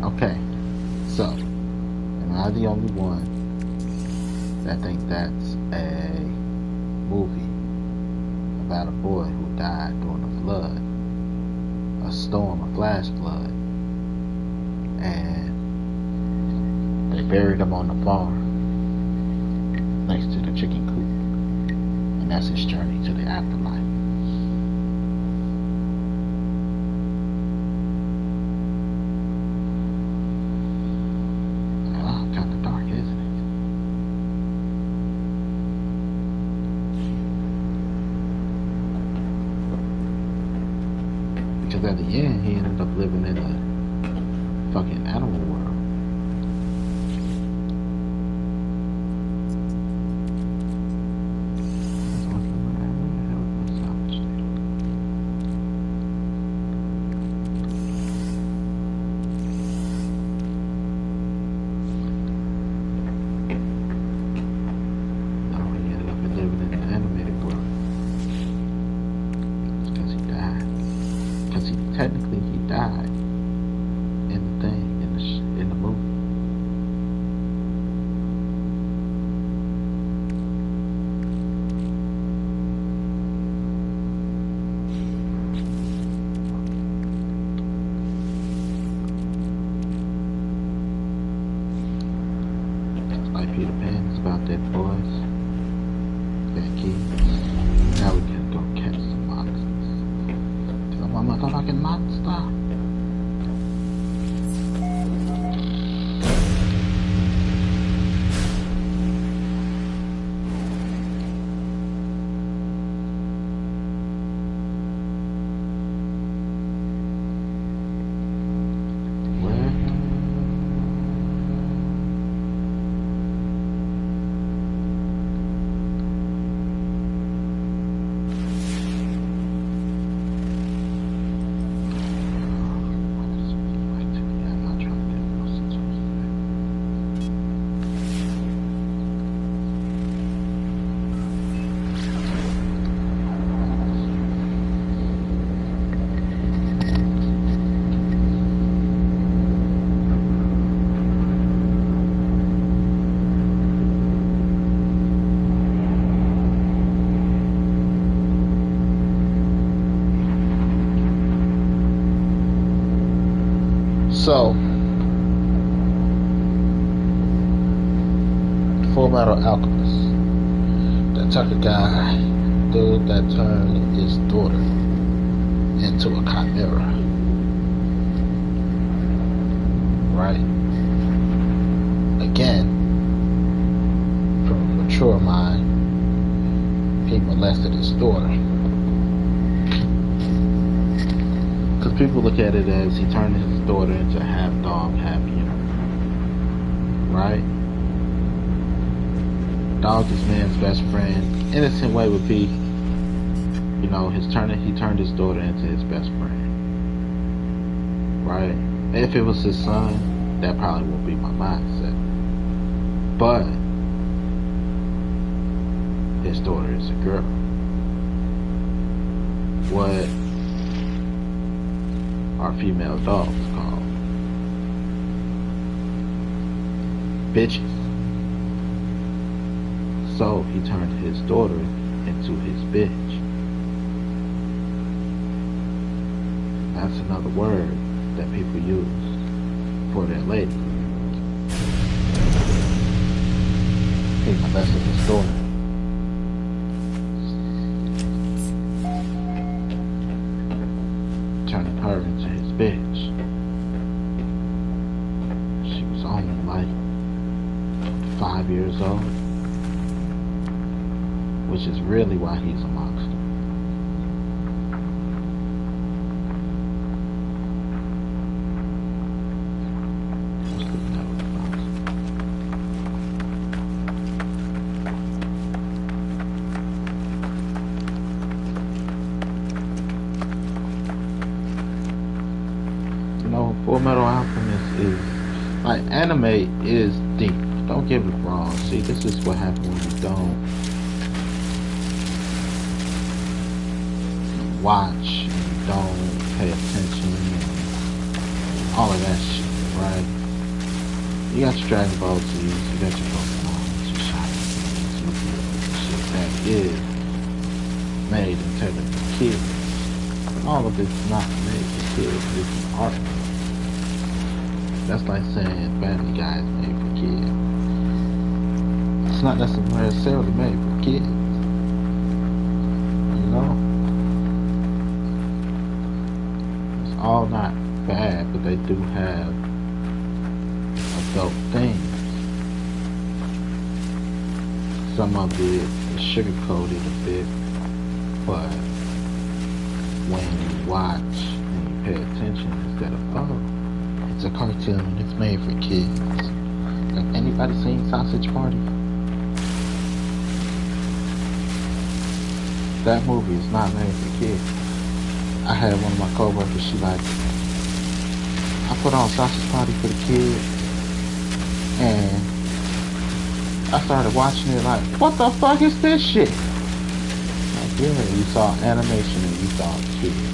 Okay, so am I the only one that think that's a movie about a boy who died during a flood, a storm, a flash flood, and they buried him on the farm next to the chicken coop, and that's his journey to the afterlife. Oh, kind of dark, isn't it? Because at the end, he ended up living in a fucking animal world. Technically, he died in the thing, in the movie. Like Peter Pan is about dead boys, dead kids. Now we can go catch some monsters. Cause I'm a motherfucking monster. So, Full Metal Alchemist, that Tucker guy, dude that turned his daughter into a chimera, right? Again, from a mature mind, he molested his daughter. Because people look at it as he turned his daughter into a half dog, half human. Right? Dog is man's best friend. Innocent way would be, you know, he turned his daughter into his best friend. Right? If it was his son, that probably would be my mindset. But his daughter is a girl. What are female dogs called? Bitches. So he turned his daughter into his bitch. That's another word that people use for their lady. He's molested his daughter. Turning her into his bitch. She was only like 5 years old, which is really why he's a monster. Full Metal Alchemist is like, anime is deep. Don't get me wrong. See, this is what happens when you don't watch and you don't pay attention and all of that shit, right? You got your Dragon Ball Z, you got your Pokemon, your Shiny, your shit that is made intended for kids. All of it's not made for kids. It's an art. That's like saying Family Guy is made for kids. It's not necessarily made for kids. You know? It's all not bad, but they do have adult things. Some of it is sugar-coated a bit, but when you watch and you pay attention instead of, oh, it's a cartoon, it's made for kids. Have anybody seen Sausage Party? That movie is not made for kids. I had one of my coworkers, she like, I put on Sausage Party for the kids, and I started watching it like, what the fuck is this shit? Like, yeah, you saw animation and you saw kids.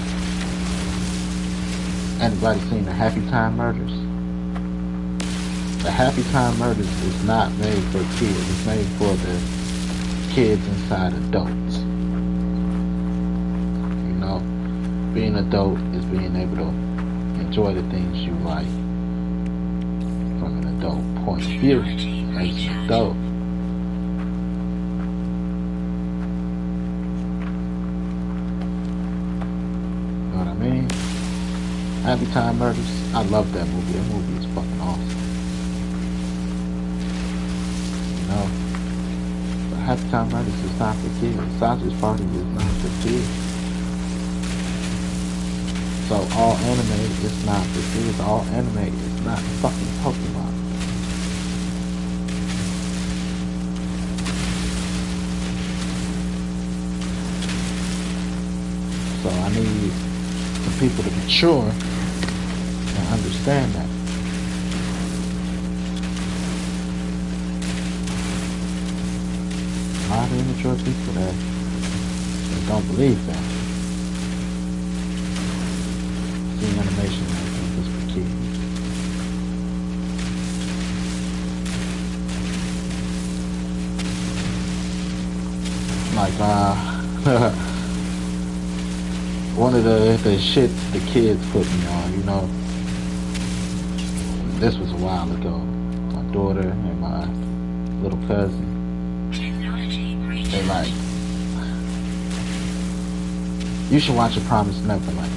Anybody seen the Happy Time Murders? The Happy Time Murders is not made for kids. It's made for the kids inside adults. You know, being an adult is being able to enjoy the things you like from an adult point of view as an adult. You know what I mean? Happy Time Murders, I love that movie. That movie is fucking awesome. You know? But Happy Time Murders is not for kids. Sausage Party is not for kids. So all anime is not for kids. All anime is not fucking Pokemon. So I need some people to mature and understand that. A lot of immature people that don't believe that. See animation like this for kids. Like one of the shit the kids put me on, you know. This was a while ago. My daughter and my little cousin, they like, you should watch A Promised Neverland.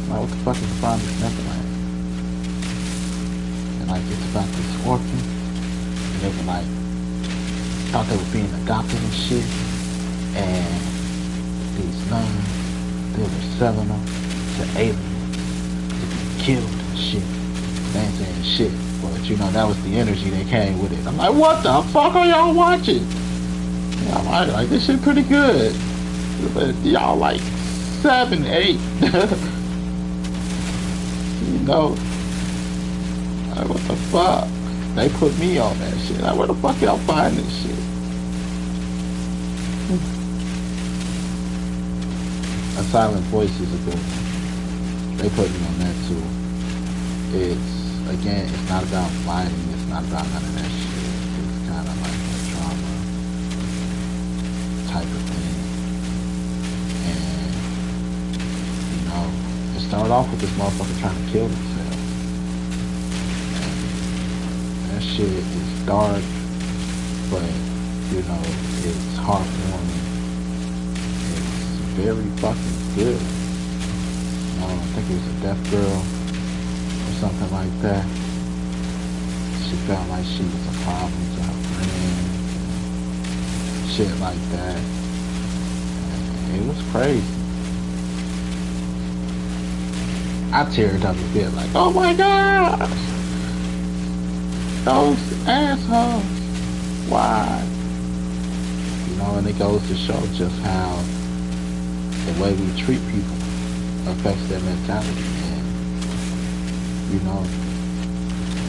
Like, what the fuck is A Promised Neverland? And like, it's about this orphan, and they were like, thought they were being adopted and shit, and these nuns, they were selling them to aliens to be killed and shit. They ain't saying shit, but you know, that was the energy that came with it. I'm like, what the fuck are y'all watching? Yeah, I'm like, this shit pretty good. But y'all like 7, 8. You know, like, what the fuck? They put me on that shit. Like, where the fuck y'all find this shit? A Silent Voice is a good one. They put me on that too. It's, again, it's not about fighting. It's not about none of that shit. It's kind of like a drama type of thing. And, you know, it's start off with this motherfucker trying to kill himself. And that shit is dark, but you know, it's heartwarming. It's very fucking good. I think it was a deaf girl or something like that. She felt like she was a problem to her friends, and shit like that. And it was crazy. I teared up a bit, like, oh my gosh, those assholes, why? You know, and it goes to show just how the way we treat people affects their mentality. And you know,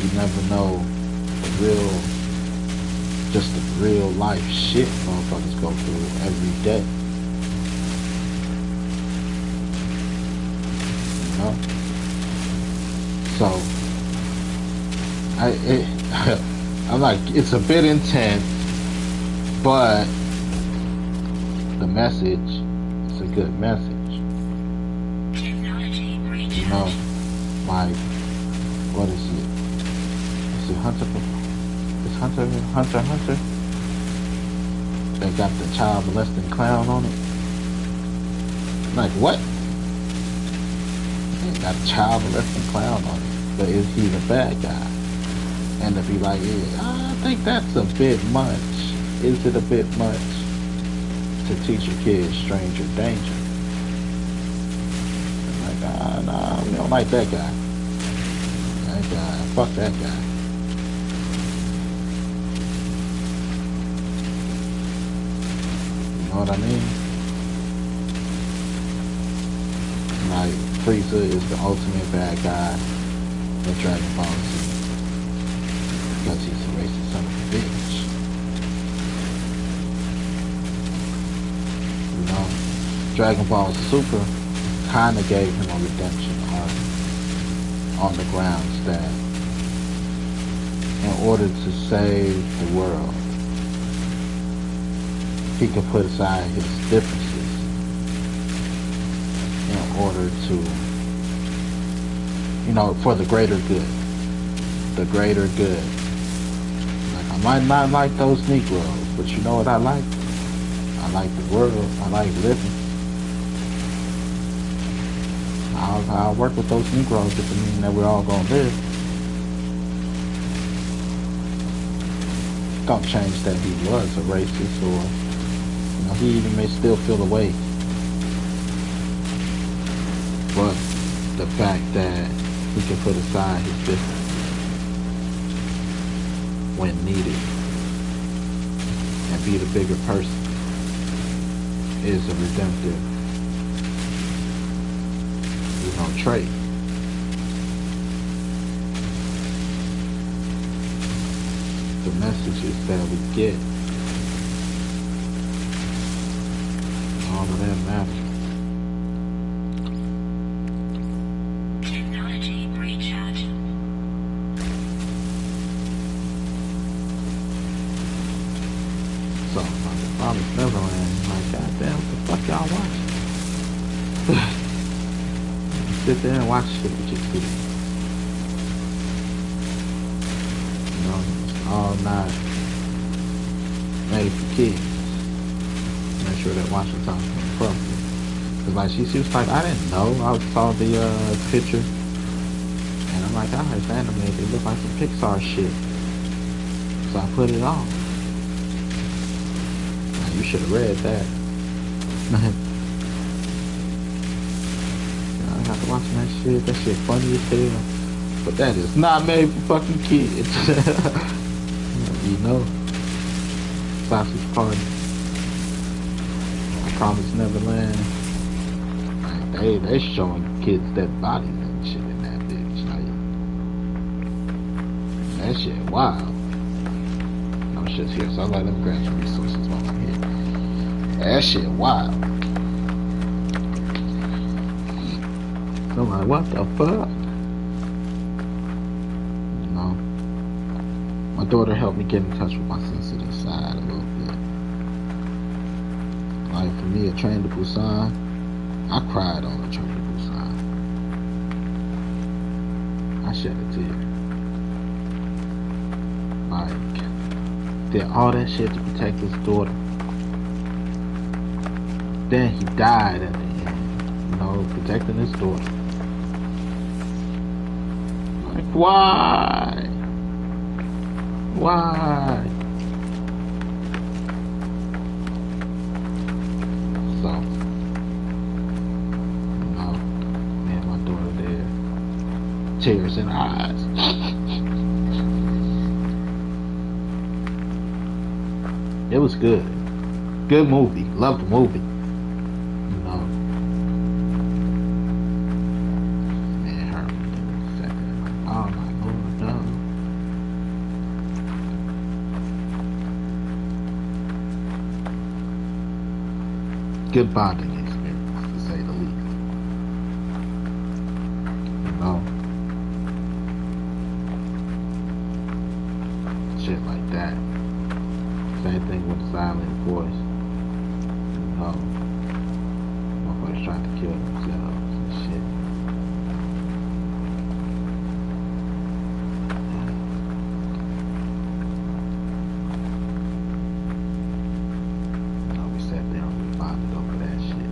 you never know just the real life shit motherfuckers go through every day. You know? So I'm like, it's a bit intense, but the message is a good message. You know, like, what is it? Is it Hunter? They got the child molesting clown on it. Like, what? They got a child molesting clown on it, but is he the bad guy? And to be like, yeah, I think that's a bit much. Is it a bit much to teach your kids stranger danger? Like, nah, we don't like that guy. That guy, fuck that guy. You know what I mean? Like, Frieza is the ultimate bad guy in Dragon Ball Z. Because he's a racist son of a bitch. You know? Dragon Ball Super kinda gave him a redemption arc on the grounds that in order to save the world, he could put aside his differences in order to, you know, for the greater good. The greater good. Like, I might not like those Negroes, but you know what I like? I like the world. I like living. I'll work with those Negroes if it means that we're all gonna live. Don't change that he was a racist, or you know, he even may still feel away. But the fact that he can put aside his difference when needed and be the bigger person is a redemptive, you know, trait. The messages that we get, all of that matters. Technology recharge. So, like, the Promised Neverland, like, goddamn, what the fuck y'all watching? Sit there and watch shit with your kids. You know, it's all not made for kids. Make sure that watching something appropriate. Cause like she was like, I didn't know. I saw the picture, and I'm like, oh, it's animated. It looks like some Pixar shit. So I put it on. Like, you should have read that. I got to watching that shit. That shit funny as hell. But that is not made for fucking kids. You know? Sausage Party. I Promised Neverland. Like, they showing kids dead bodies and shit in that bitch. Like, that shit wild. No shit's here, so I let them grab some resources while I'm here. That shit wild. So I'm like, what the fuck? You know? My daughter helped me get in touch with my sensitive side a little bit. Like, for me, A Train to Busan, I cried on A Train to Busan. I shed a tear. Like, did all that shit to protect his daughter. Then he died at the end, you know, protecting his daughter. Like, why? Why? So, you know, me and my daughter there, tears in her eyes. It was good. Good movie. Loved the movie. You know. Man, her in a second. Like, oh my lord, no. Good bonding experience, to say the least. You know. Shit like that. Same thing with Silent Voice. You know, motherfuckers trying to kill themselves and shit. You know, we sat there and we bonded over that shit.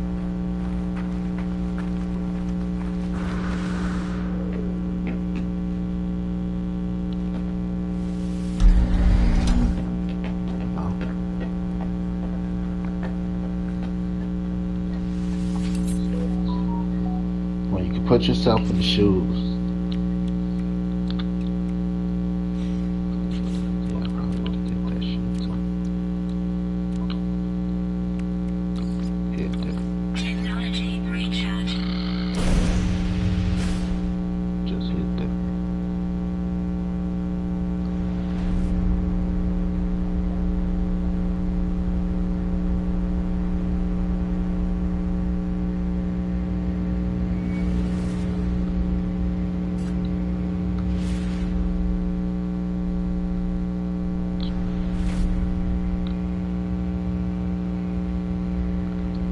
When you can put yourself in the shoes. Yeah, I probably would have did that shit too. Hit that. Technology recharge. Just hit that.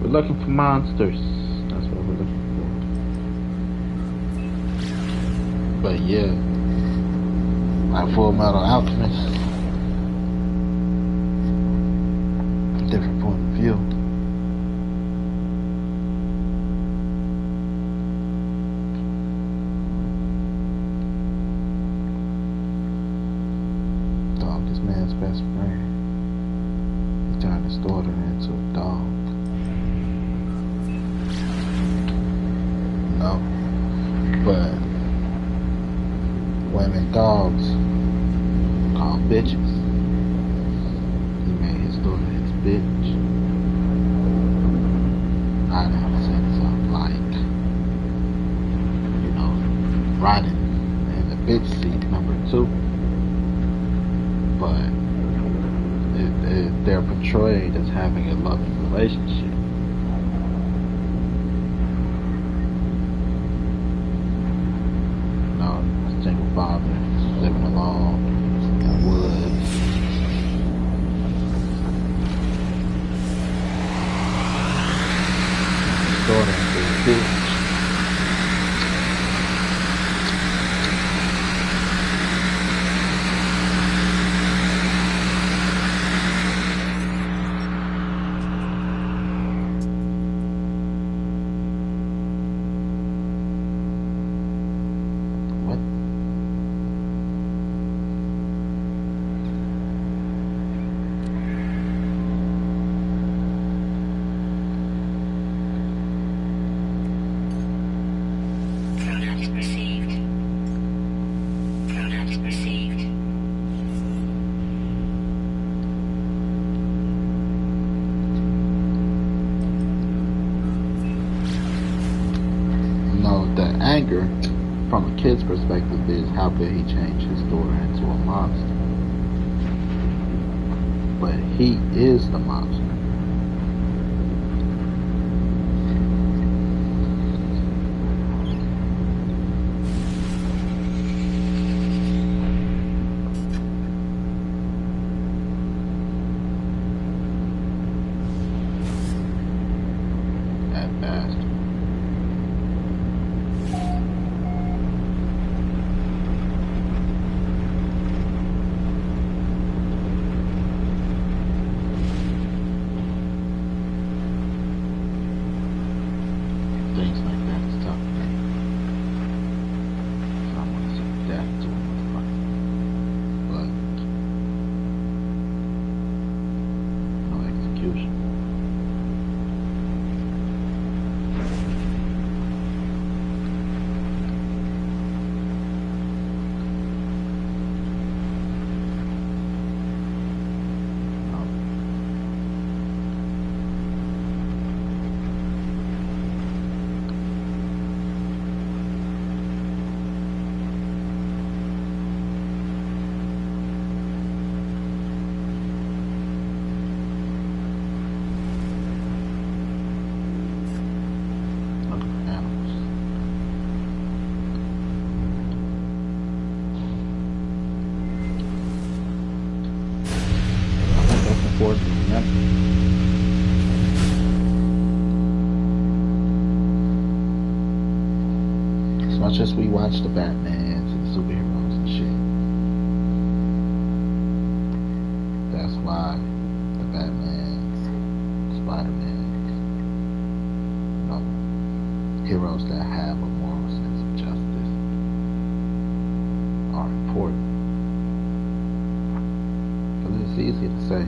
We're looking for monsters. That's what we're looking for. But yeah, like Full Metal Alchemist, different point of view. Dog, this man's best friend. He turned his daughter into a dog. No, but women dogs called bitches. He made his daughter his bitch. Not in the sense of like, you know, riding in the bitch seat number 2, but they're portrayed as having a loving relationship. Single father, living alone in the woods. His daughter into a bitch. What? Product received. Product received. No, the anger from a kid's perspective is how could he change his daughter into a monster? But he is the monster. That bastard. watch the Batmans and the superheroes and shit. That's why the Batmans, Spider-Mans, you know, heroes that have a moral sense of justice are important. Because it's easy to say,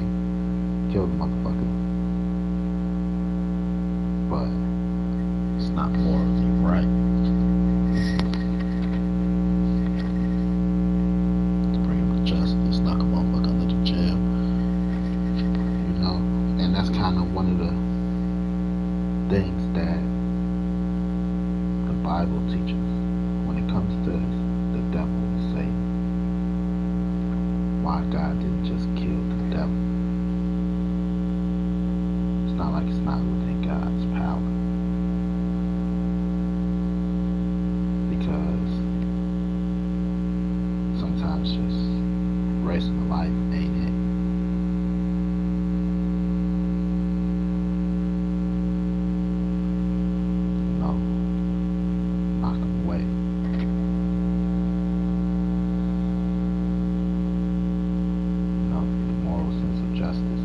kill the motherfucker, but it's not morally right to bring him to justice, knock a motherfucker under the jail, you know. And that's kind of one of the things that the Bible teaches when it comes to the devil and Satan. Why God didn't just kill the devil. It's not like it's not within God's power. Because sometimes just racing the life ain't it. No. Knock them away. You know, the moral sense of justice.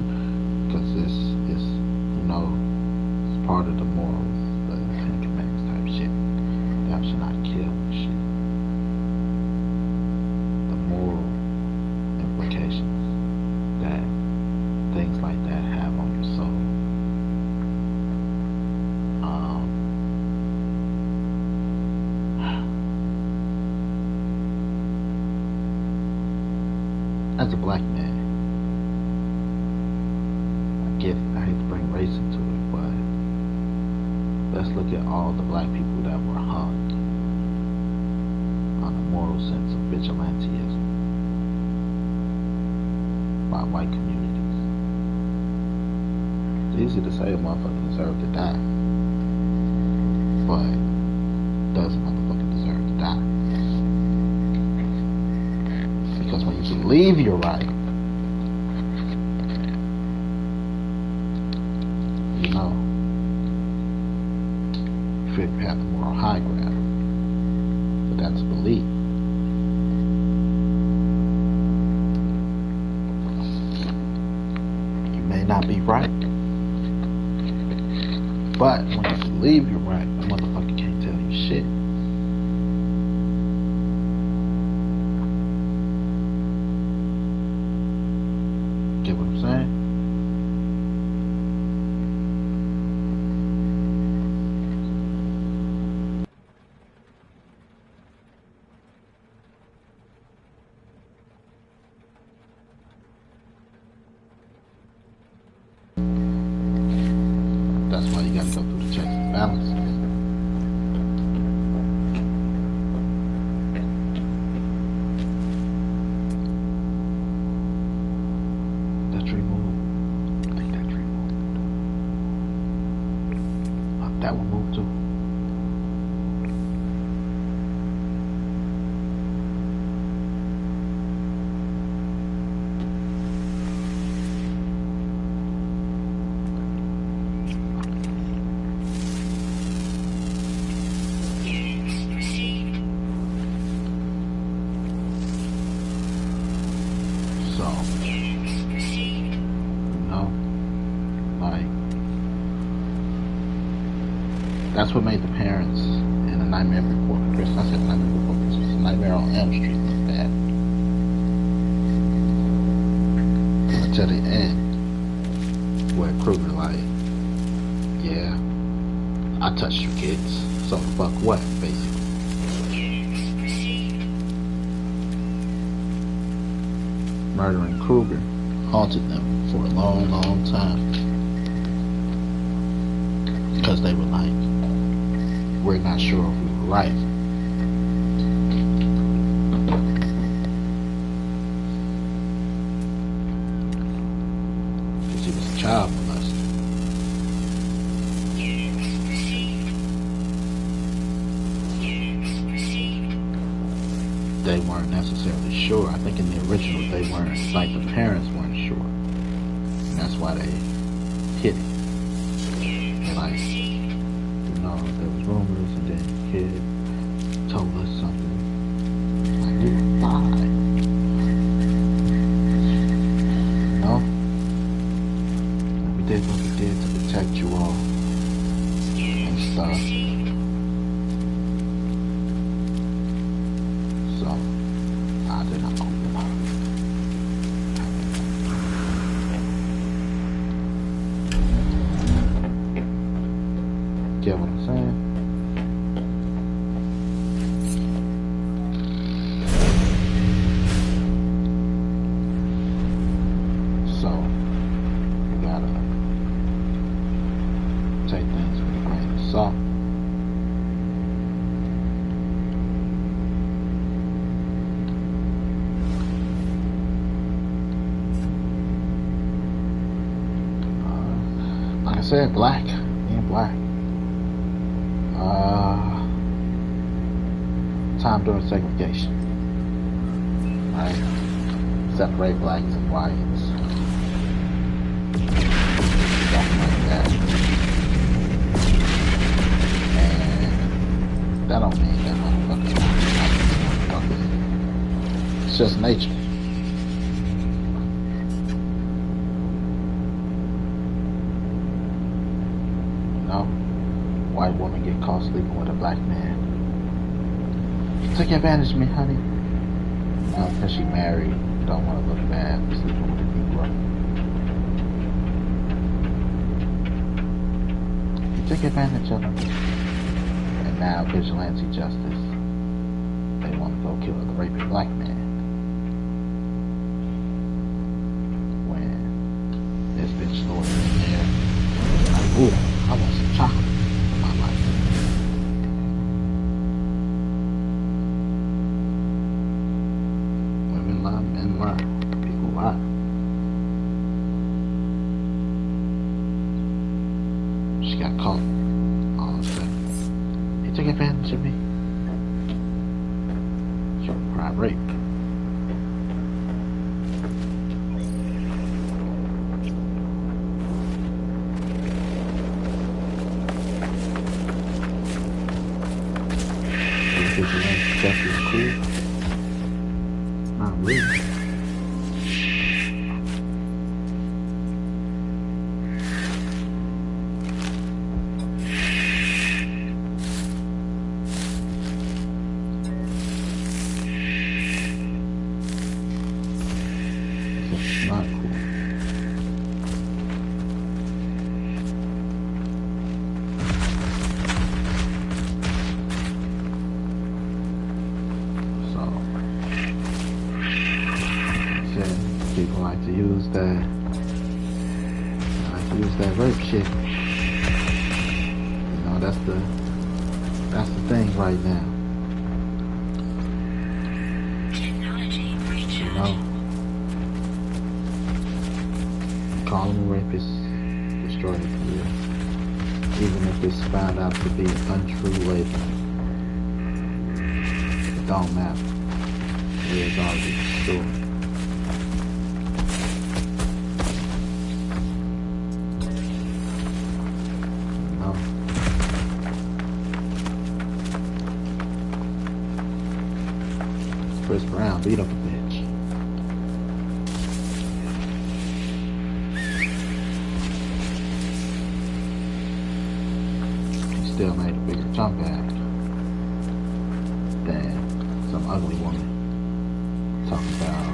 Because this is, you know, it's part of the morals, the Ten Commandments type shit. Thou shalt not kill and shit. The moral implications that things like that have on your soul. As a black man, I get it. I hate to bring race into it, but let's look at all the black people that were hung on the moral sense of vigilantism by white communities. It's easy to say a motherfucker deserved to die, but does a motherfucker deserve to die? Because when you believe you're right, you know, you feel you have the moral high ground, but that's a belief. You may not be right, but when you believe you're right, a motherfucker can't tell you shit. Get what I'm saying? That's why you gotta go through the checks and balances. That's removed. I think that's removed. That one moved too. Units received. So, Units received. you know, like, that's what made the parents in A Nightmare Before Christmas. I said A Nightmare Before Christmas. A Nightmare on Elm Street look bad. Until the end, where Kruger like, yeah, I touched your kids, so fuck what, basically. Units received. Murdering Kruger haunted them for a long, long time. Because they were like, we're not sure if we were right. Because he was a child molester. Units received. Units received. They weren't necessarily sure. I think in the original they weren't, like the parents weren't sure. And that's why they hid it. Units Like, received. you know, there was rumors and then the kid told us something. Like we were fine. No? And we did what we did to protect you all and stuff. So I did not open up. Get what I'm saying? So you gotta take things with a grain of salt. Like I said, black, being black. Time during segregation, right? Separate blacks and whites, something like that. And that don't mean that motherfucker. It's just nature. You know, white woman get caught sleeping with a black man. Took advantage of me, honey. Because she married, don't want to look bad for sleeping with a Negro. He took advantage of her. And now vigilante justice. They want to go kill the raping black man. When this bitch Lord is there, like, ooh, I want some chocolate in my life. And lie. People lie. She got caught all of a sudden. He took advantage of me. She was prime rape. Justice cool. Not really. It's not cool. People like to use that rape shit. You know, that's the thing right now. You know, call him a rapist, destroy the career, even if it's found out to be untrue label. It don't matter. It is already destroyed. Chris Brown beat up a bitch. He still made a bigger jump at than some ugly woman talking about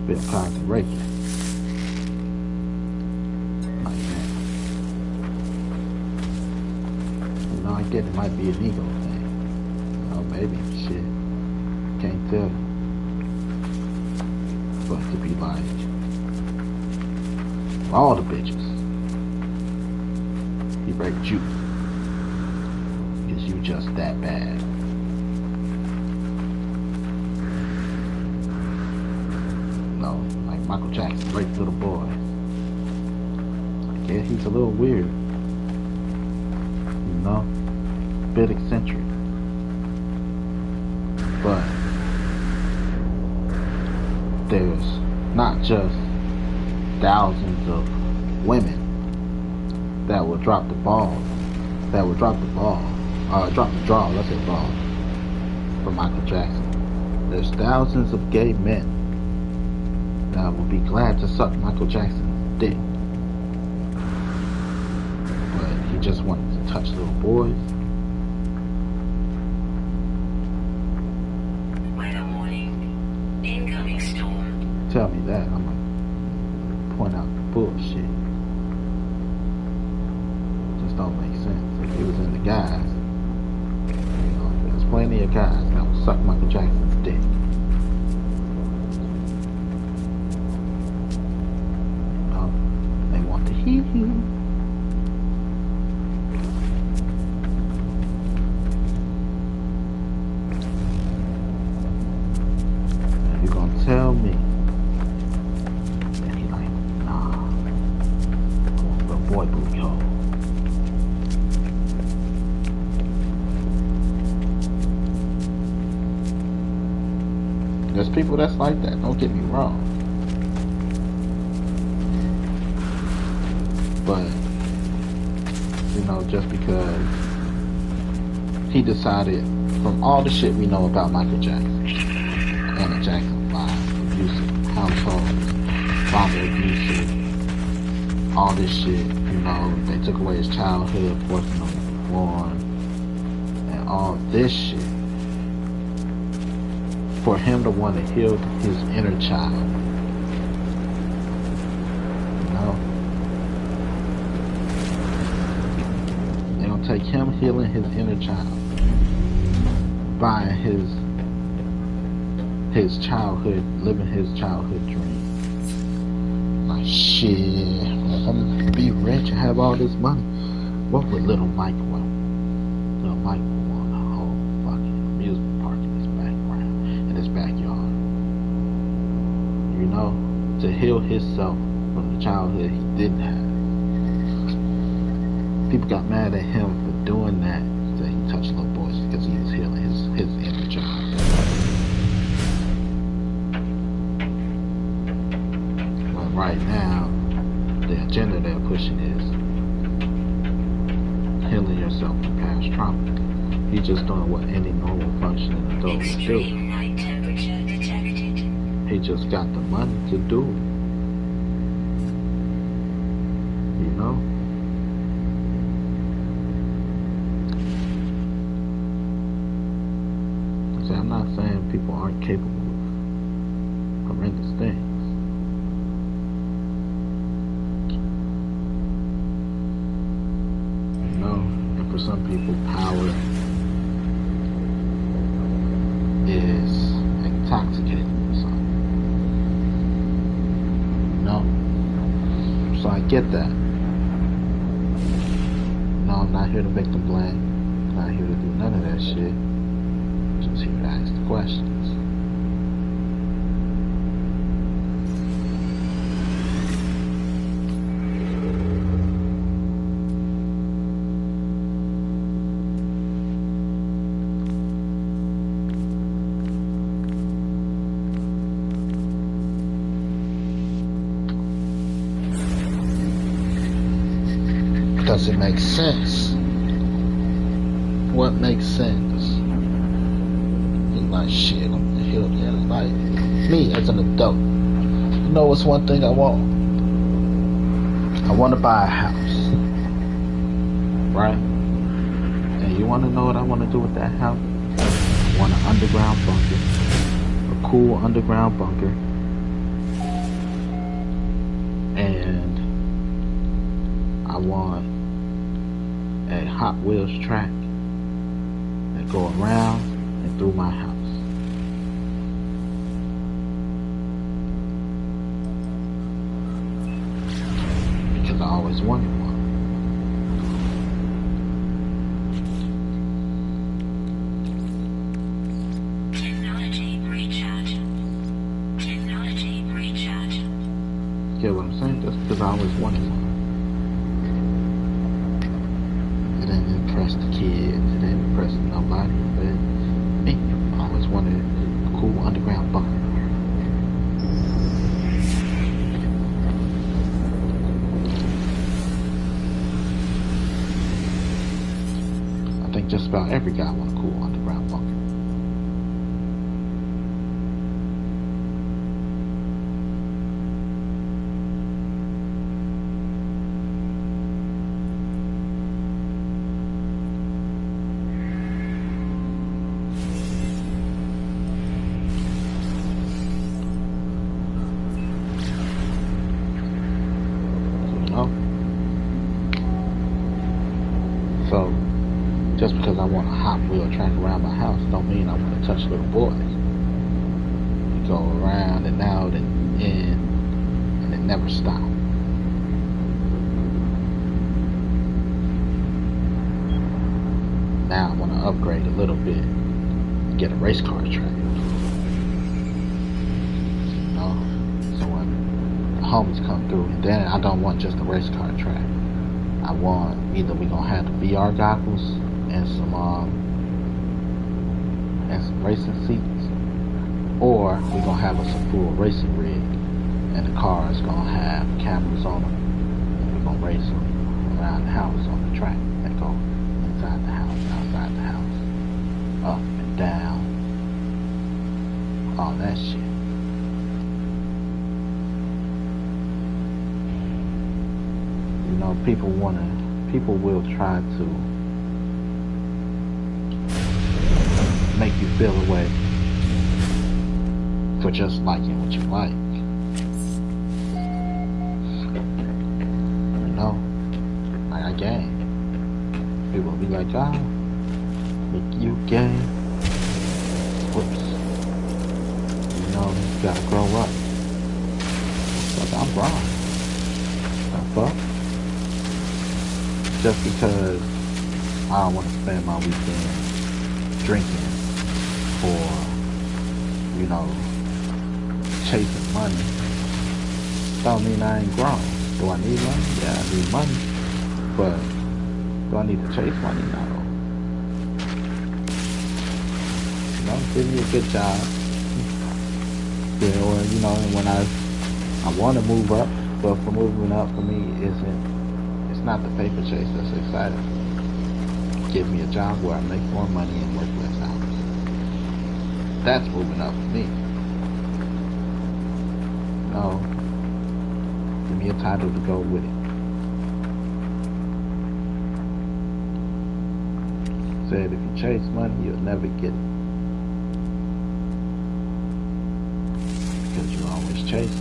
Bill Cosby raping. Like that. You know, I get it might be an ego thing. Maybe, shit, can't tell. But to be like, all the bitches, he raped you, because you just that bad. No, like Michael Jackson raped little boy. I guess he's a little weird, you know, a bit eccentric. But there's not just thousands of women that will drop the ball Drop the draw, let's say draw, for Michael Jackson. There's thousands of gay men that will be glad to suck Michael Jackson's dick. But he just wanted to touch little boys. Weather warning. Incoming storm. Tell me that, I'm gonna point out the bullshit. Just don't make sense. If he was in the guys, there's plenty of guys that will suck Michael Jackson's dick. They want to hear you. And you're gonna tell me. And he like, nah. I want the boy booty hole. There's people that's like that, don't get me wrong. But, just because he decided, from all the shit we know about Michael Jackson, and the Jackson 5, abusive household, father abusive, all this shit, they took away his childhood, forcing him to perform, and all this shit. For him to want to heal his inner child. They're gonna take him healing his inner child, buying his childhood, living his childhood dream. Like shit, if I'm gonna be rich and have all this money, what would little Mike want? Little Mike would want a whole fucking amusement park in his backyard. To heal himself from the childhood he didn't have. People got mad at him for doing that, that he touched little boys, because he was healing his inner child. But right now, the agenda they're pushing is healing yourself from past trauma. He's just doing what any normal functioning adult would do. Extreme night temperature detected. He just got the money to do it. See, I'm not saying people aren't capable of horrendous things. And for some people, power is intoxicating. So I get that. No, I'm not here to make them blame. I'm not here to do none of that shit. I'm just here to ask the questions. Does it make sense? What makes sense? You're like, shit, I'm gonna heal again. Like, me as an adult, what's one thing I want? I want to buy a house. Right? And you want to know what I want to do with that house? I want an underground bunker. A cool underground bunker. And I want a Hot Wheels track that go around and through my house. Because I always wanted one. Technology recharge. Technology recharge. Get what I'm saying? That's because I always wanted one. It didn't impress the kids, it didn't impress nobody, but me, I always wanted a cool underground bunker. I think just about every guy want a cool underground bunker. So, just because I want a hot wheel track around my house don't mean I want to touch little boys. You go around and out and in, and it never stops. Now I want to upgrade a little bit and get a race car track. You know? So when the homies come through, and then I don't want just a race car track. I want either we gonna have the VR goggles and some racing seats, or we gonna have us a full racing rig, and the car is gonna have cameras on them, and we're gonna race them around the house on the track and go inside the house, outside the house, up and down, all that shit. You know, people will try to make you feel a way for just liking what you like. You know, like I game. People will be like, oh, look, you gay. Whoops. You know, you gotta grow up. But I'm grown. The fuck? Just because I don't want to spend my weekend drinking or, you know, chasing money, don't mean I ain't grown. Do I need money? Yeah, I need money. But do I need to chase money? No. You know, give me a good job. Yeah, or, you know, when I want to move up, but for moving up for me it's not the paper chase that's exciting. Give me a job where I make more money and work less hours. That's moving up for me. No. Give me a title to go with it. Said if you chase money, you'll never get it. Because you always chase it.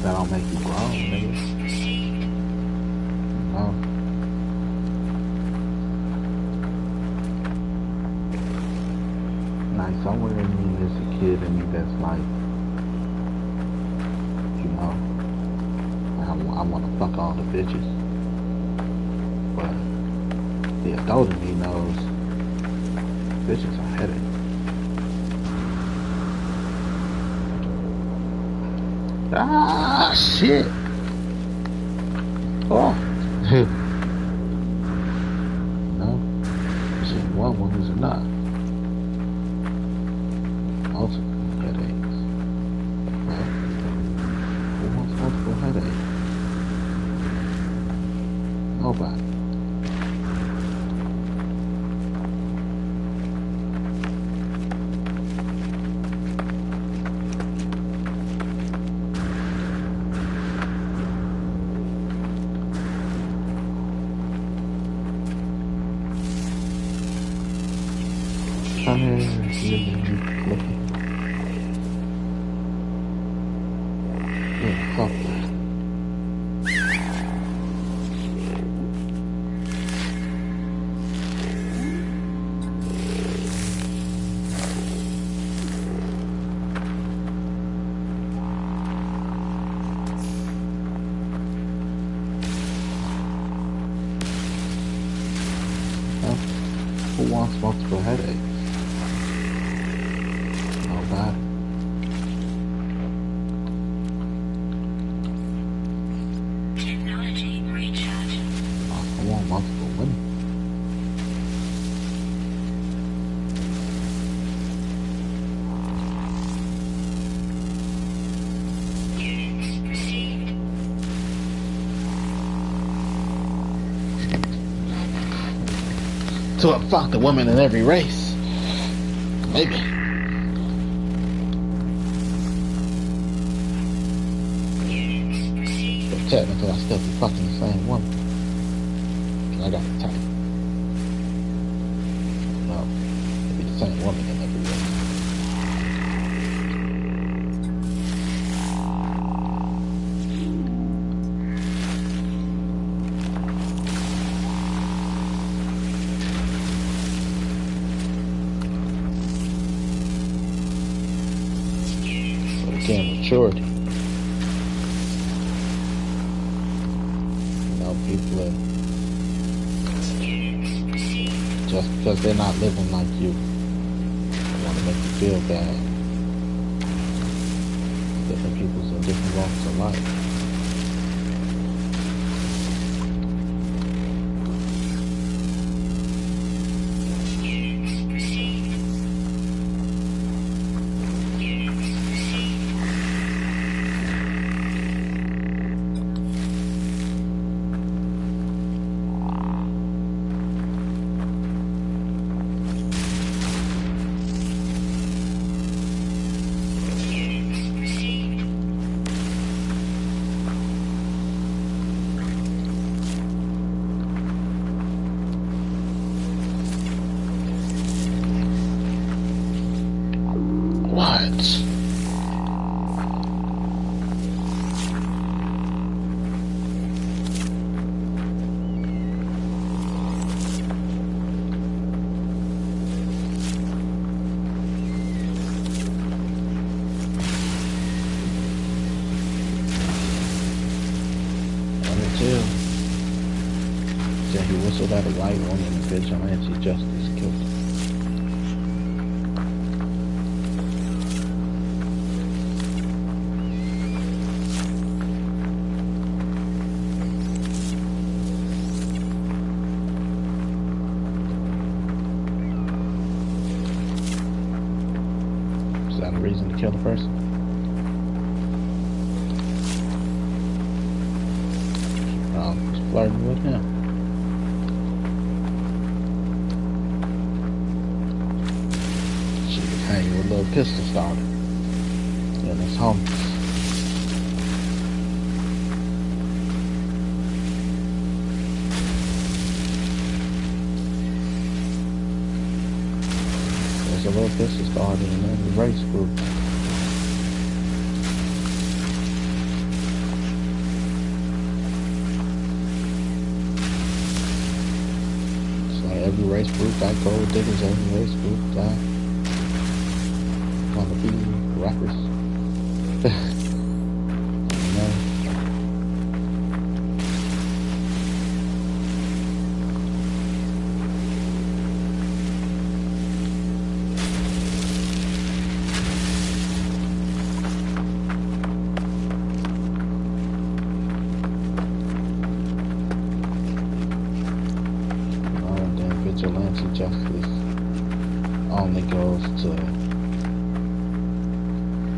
That don't make you grown, nigga. No. Like somewhere in me there's a kid in me that's like, you know, I want to fuck all the bitches. But the adult in me knows bitches are headaches. Ah, shit. Oh. No. Is it one is enough. Multiple headaches. Well, who wants multiple headaches? Nobody. Yeah, fuck that. Who wants multiple headaches? Nobody. Technology recharge. I want multiple women. to have fucked a woman in every race. Maybe. Units proceed. But technically, I still be fucking the same woman. 'Cause I got a type. No, it'd be the same woman in every race. Units But again, proceed. maturity. You know, people are, Units proceed. just because they're not living like you, they want to make you feel bad. Different people's in different walks of life. Units proceed. Units proceed. Units proceed. What? Let me tell. Yeah, he whistled at a white woman and vigilante justice killed her. Is that a reason to kill the person? Was flirting with him. She was hanging with a little pistol starter. And his homies. There's a little pistol starter in the race group. Every race group got gold diggers, every race group got wanna be rappers. You know? Vigilante justice only goes to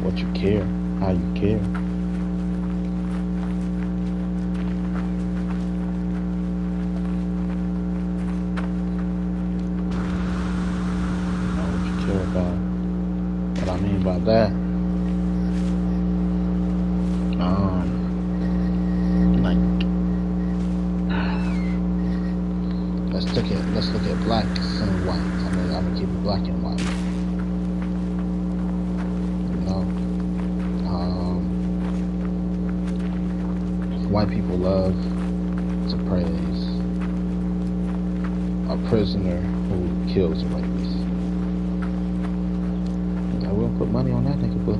what you care, how you care. You know what you care about. What I mean by that, like, let's look at blacks and whites. I'm gonna keep it black and white. You know, white people love to praise a prisoner who kills a rapist. I will put money on that nigga, but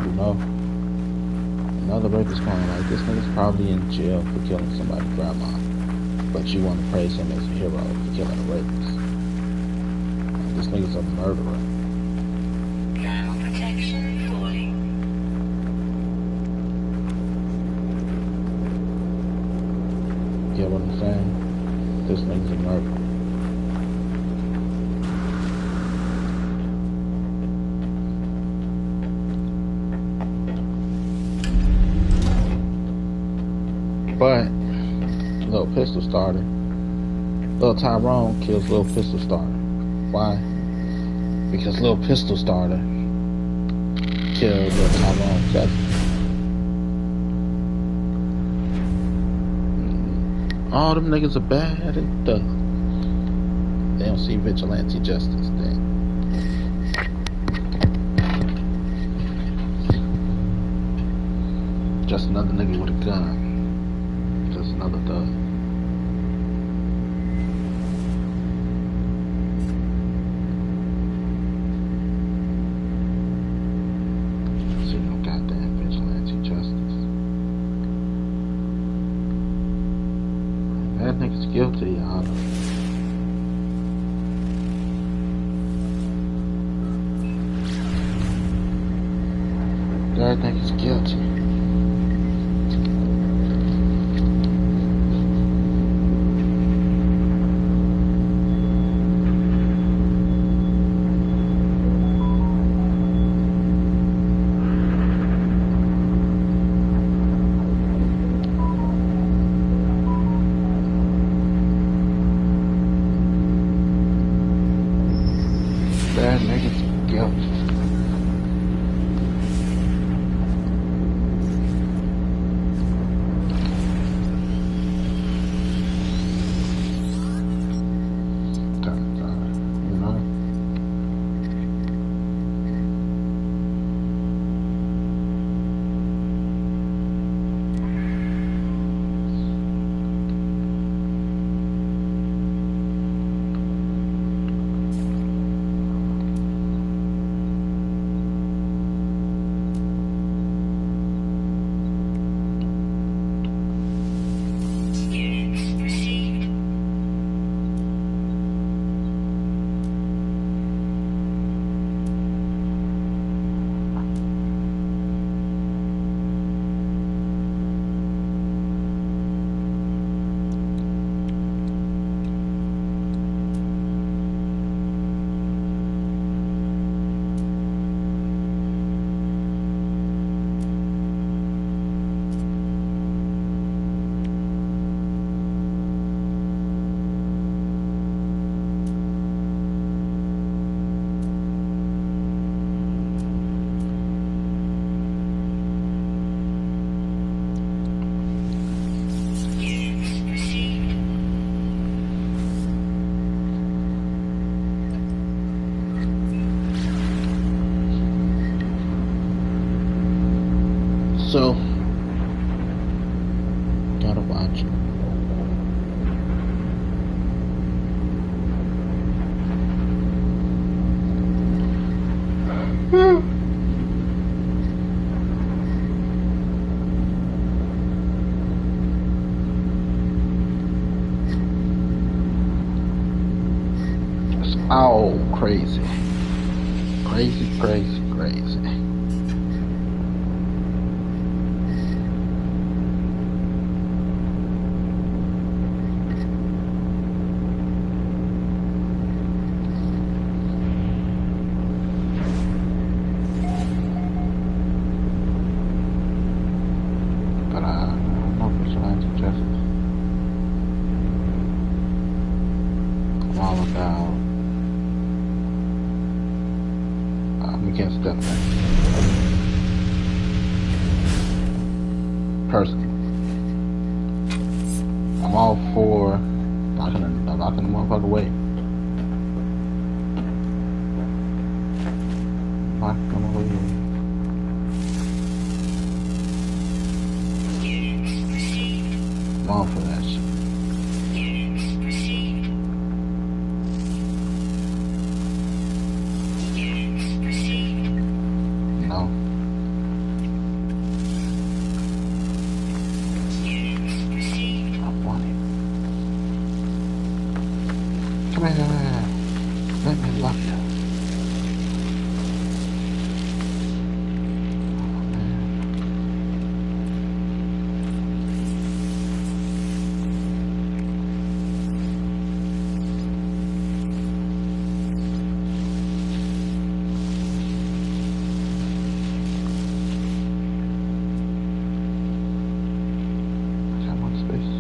you know, another rapist going like this nigga's probably in jail for killing somebody's grandma. But you want to praise him as a hero for killing a rapist. This nigga's a murderer. Thermal protection falling. Get what I'm saying? This nigga's a murderer. But little pistol starter Little Tyrone kills Little Pistol Starter. Why? Because Little Pistol Starter killed Little Tyrone cousin. All them niggas are bad and dumb. They don't see vigilante justice then. Just another nigga with a gun. Just another thug. See no goddamn vigilante justice. That nigga's guilty, y'all. That nigga's guilty. That nigga's guilty. You know? Units received. Units received. So, gotta watch it. It's all crazy. Crazy, crazy, crazy. But I don't know if it's right to just all about against that thing. Personally, I'm all for locking the motherfucker away. Locking them away. Units received. I'm all for that shit. Units received. Units received. No. Units received. I want it. Come here. Let me lock you. I got one space.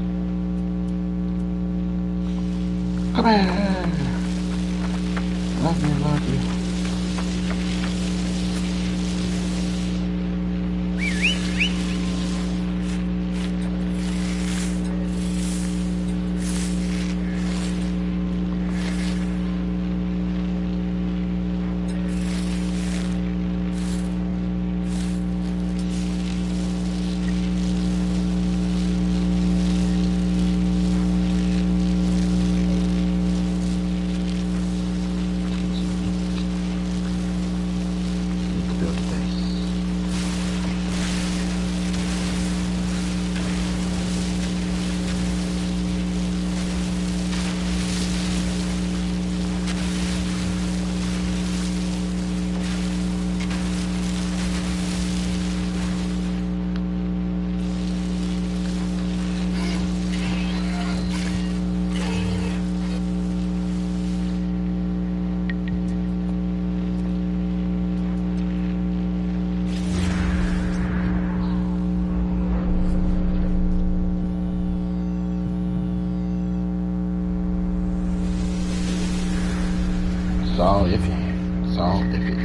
all iffy. It's all iffy.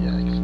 Yikes.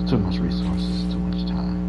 Too much resources, too much time.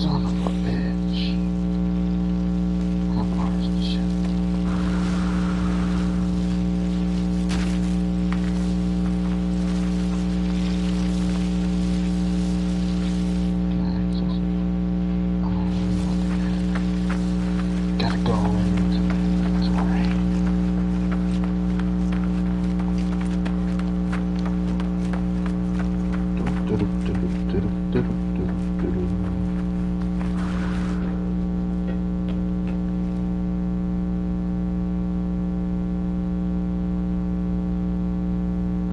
Son of a bitch. How far is the ship? Gotta go into the inventory.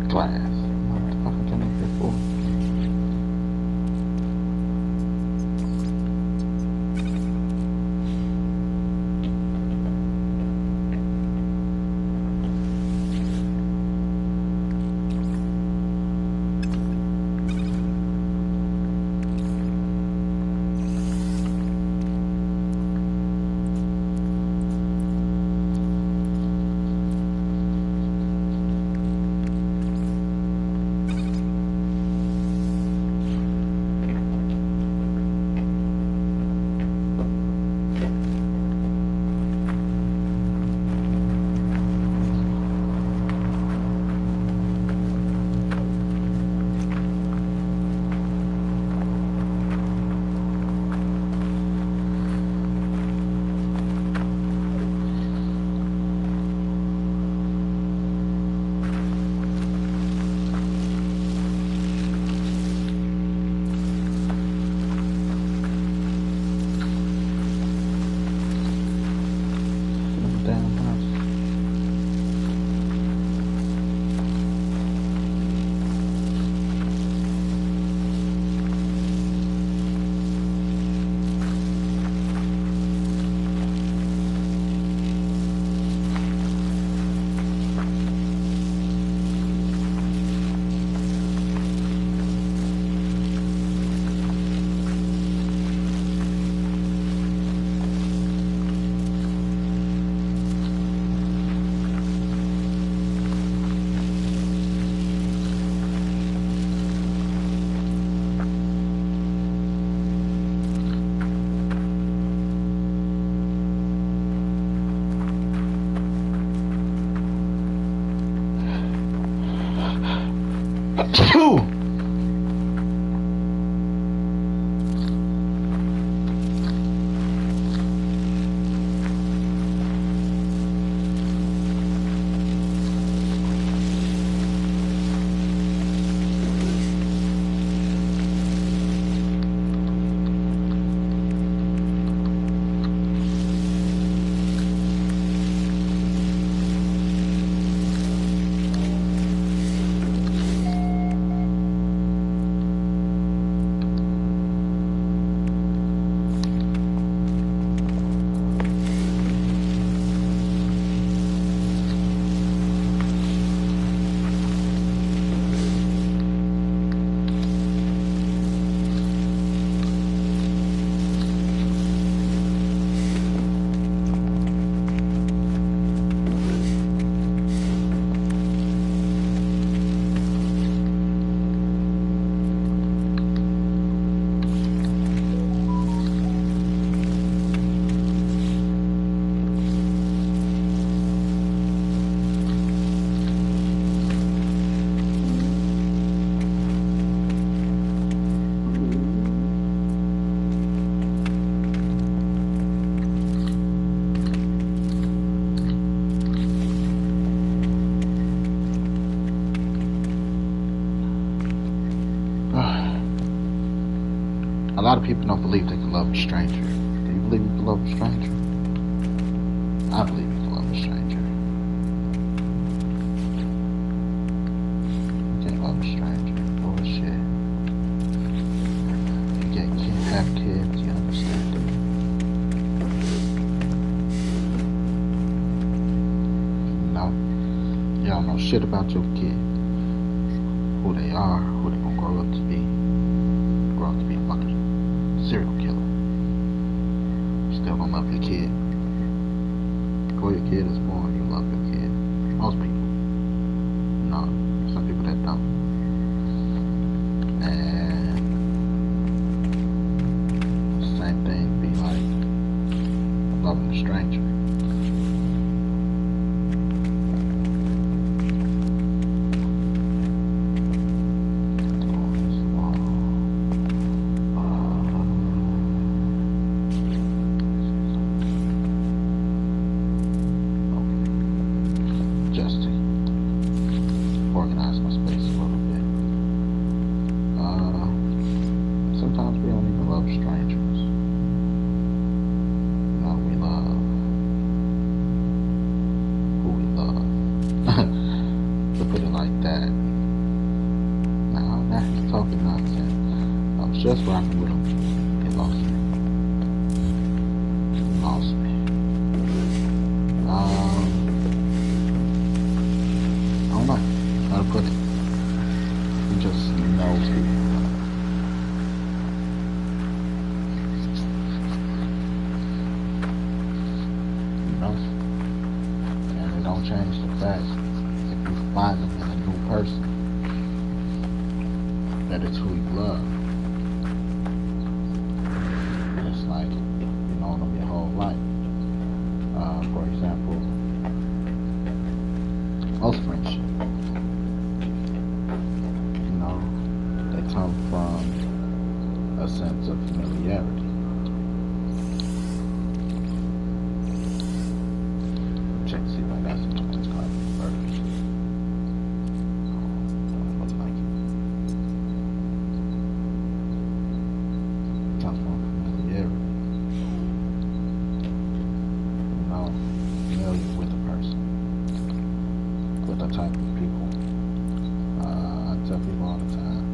Glass. What the fuck am I here for? Phew! A lot of people don't believe they can love a stranger. Do you believe you can love a stranger? I believe you can love a stranger. You can't love a stranger. Bullshit. You can't have kids, you understand it. No. You don't know shit about your kid. Who they are, who they gonna grow up to be. Grow up to be a fucking serial killer. You still don't love your kid. Before your kid is born, you love your kid. Most people. No, some people that don't. And the same thing be like loving a stranger. Just to organize my space a little bit. Sometimes we don't even love strangers. No, we love who we love. To put it like that. Now, now he's talking nonsense. I was just rocking with him. He lost me. He lost me. I don't know how to put it. He just knows people. He knows. And it don't change the fact if you find him in a new person that it's who you love. It's like you've known him your whole life. For example, most friendships, you know, they come from a sense of familiarity. Check to see if I got some of this card first. Looks like it. It comes from familiarity. You know, familiar with the person. With the type of people. I tell people all the time,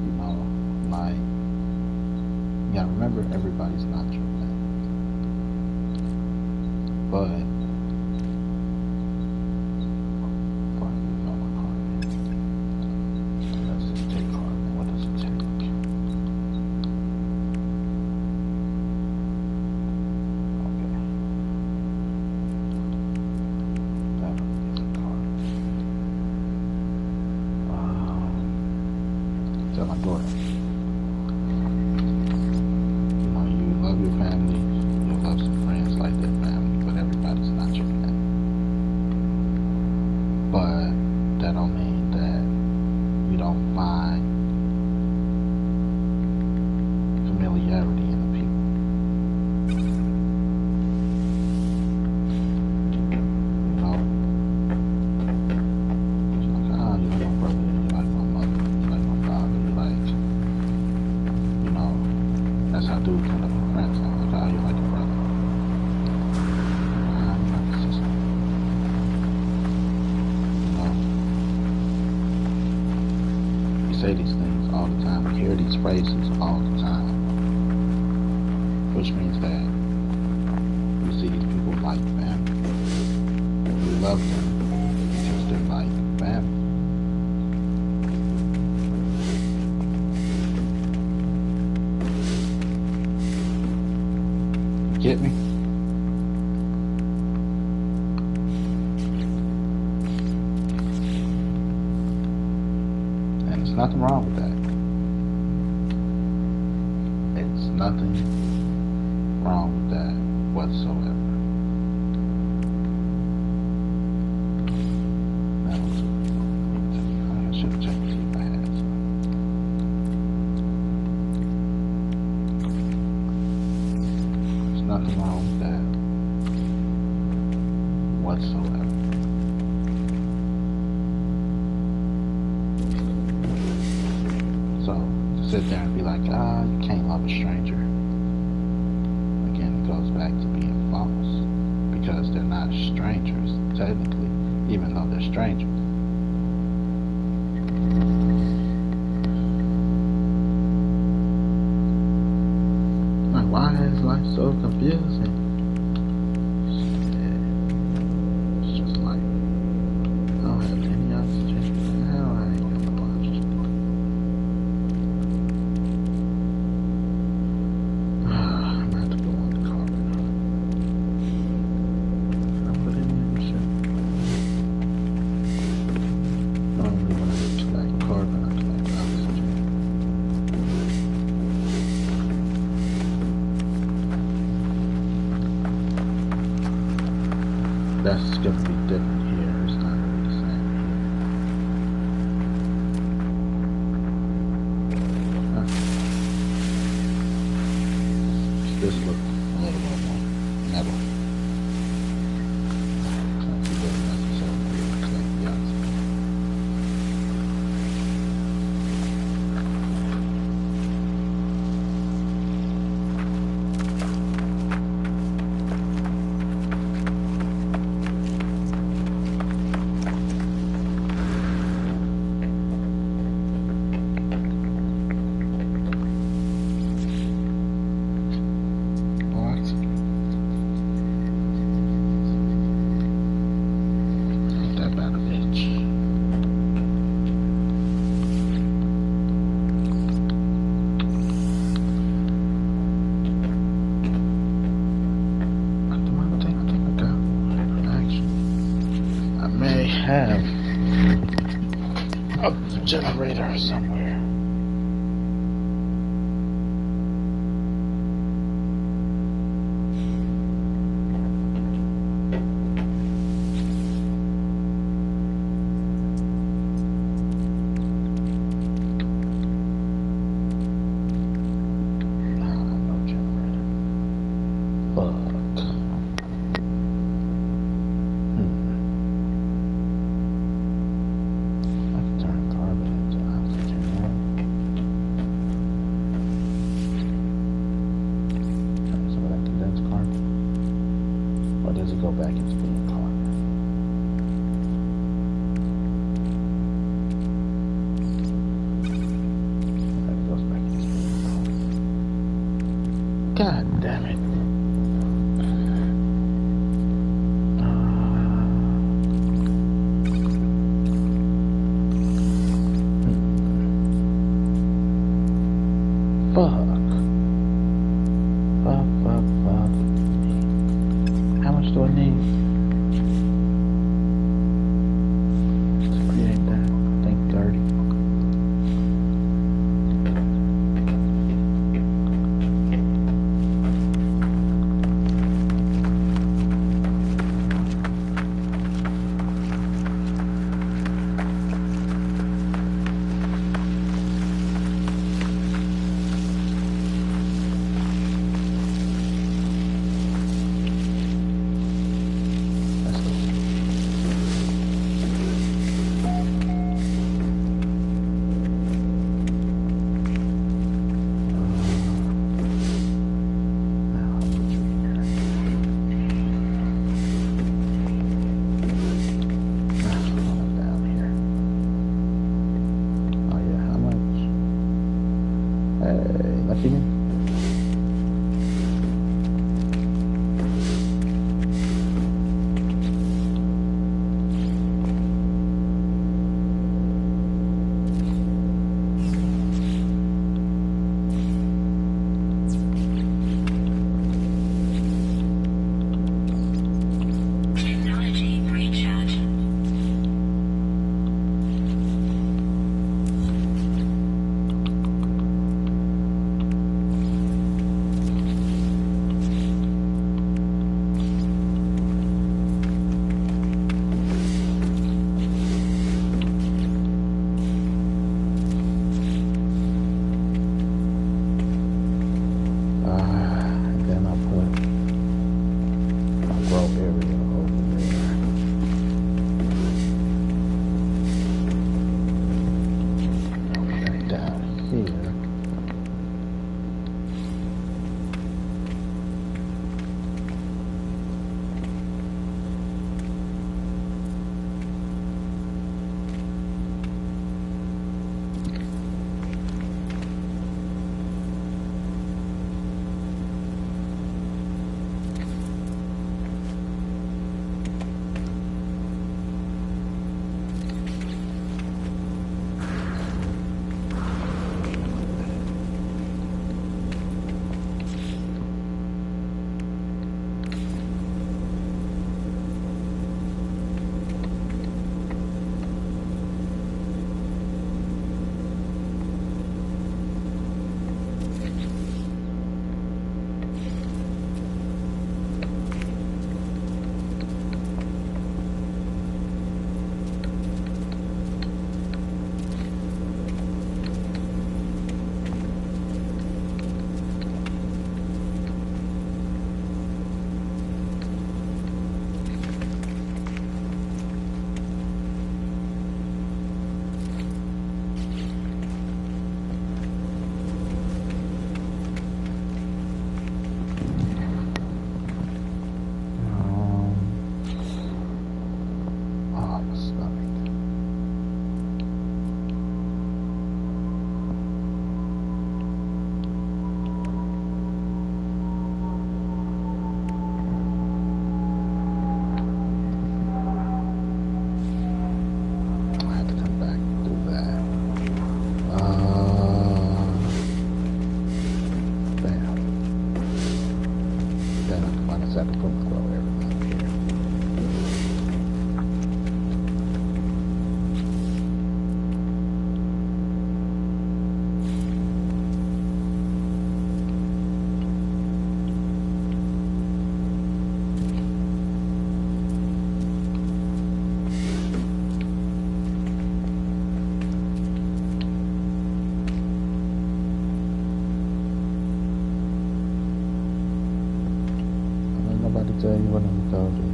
you know, like, you gotta remember everybody's not your friend. But, you know what card is. That's the J card. What does it take? Tell my daughter, you know, you love your family, you love some friends like their family, but everybody's say these things all the time. We hear these phrases all the time, which means that we see these people like family. We love them because they're like family. You get me? And there's nothing wrong with that. It's nothing wrong with that whatsoever. I should have checked to see if I had some. There's nothing wrong with that whatsoever. So to sit there and be like, you can't love a stranger. Again, it goes back to being false. Because they're not strangers, technically, even though they're strangers. Like, why is life so confusing? It's just like, I don't have any oxygen. Hell, I ain't gonna watch it. I'm gonna have to go on the carpet. Can I put it in the shit? Normally when I collect carbon, I collect oxygen. That's gonna be different here. It's not gonna be the same here. This look a little bit more metal. Can't see what necessarily be able to collect the oxygen. Have a generator somewhere. No generator. Fuck. I can turn carbon into oxygen. soldiers.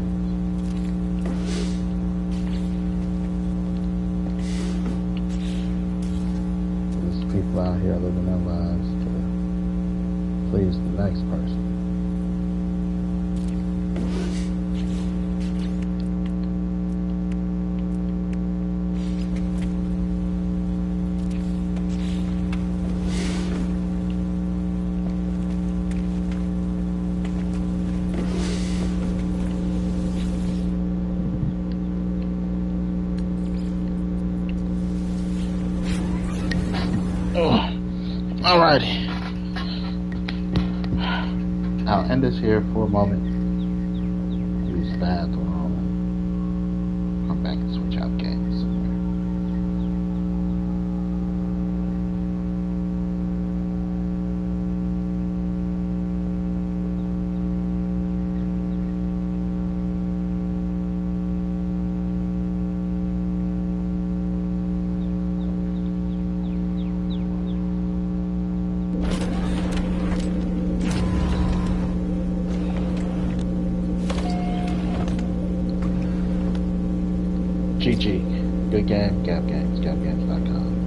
There's people out here living their lives to please the next person. Alrighty. I'll end this here for a moment. Use the bathroom and come back and switch out games somewhere. GG. Good game, gapgames, gapgames.com.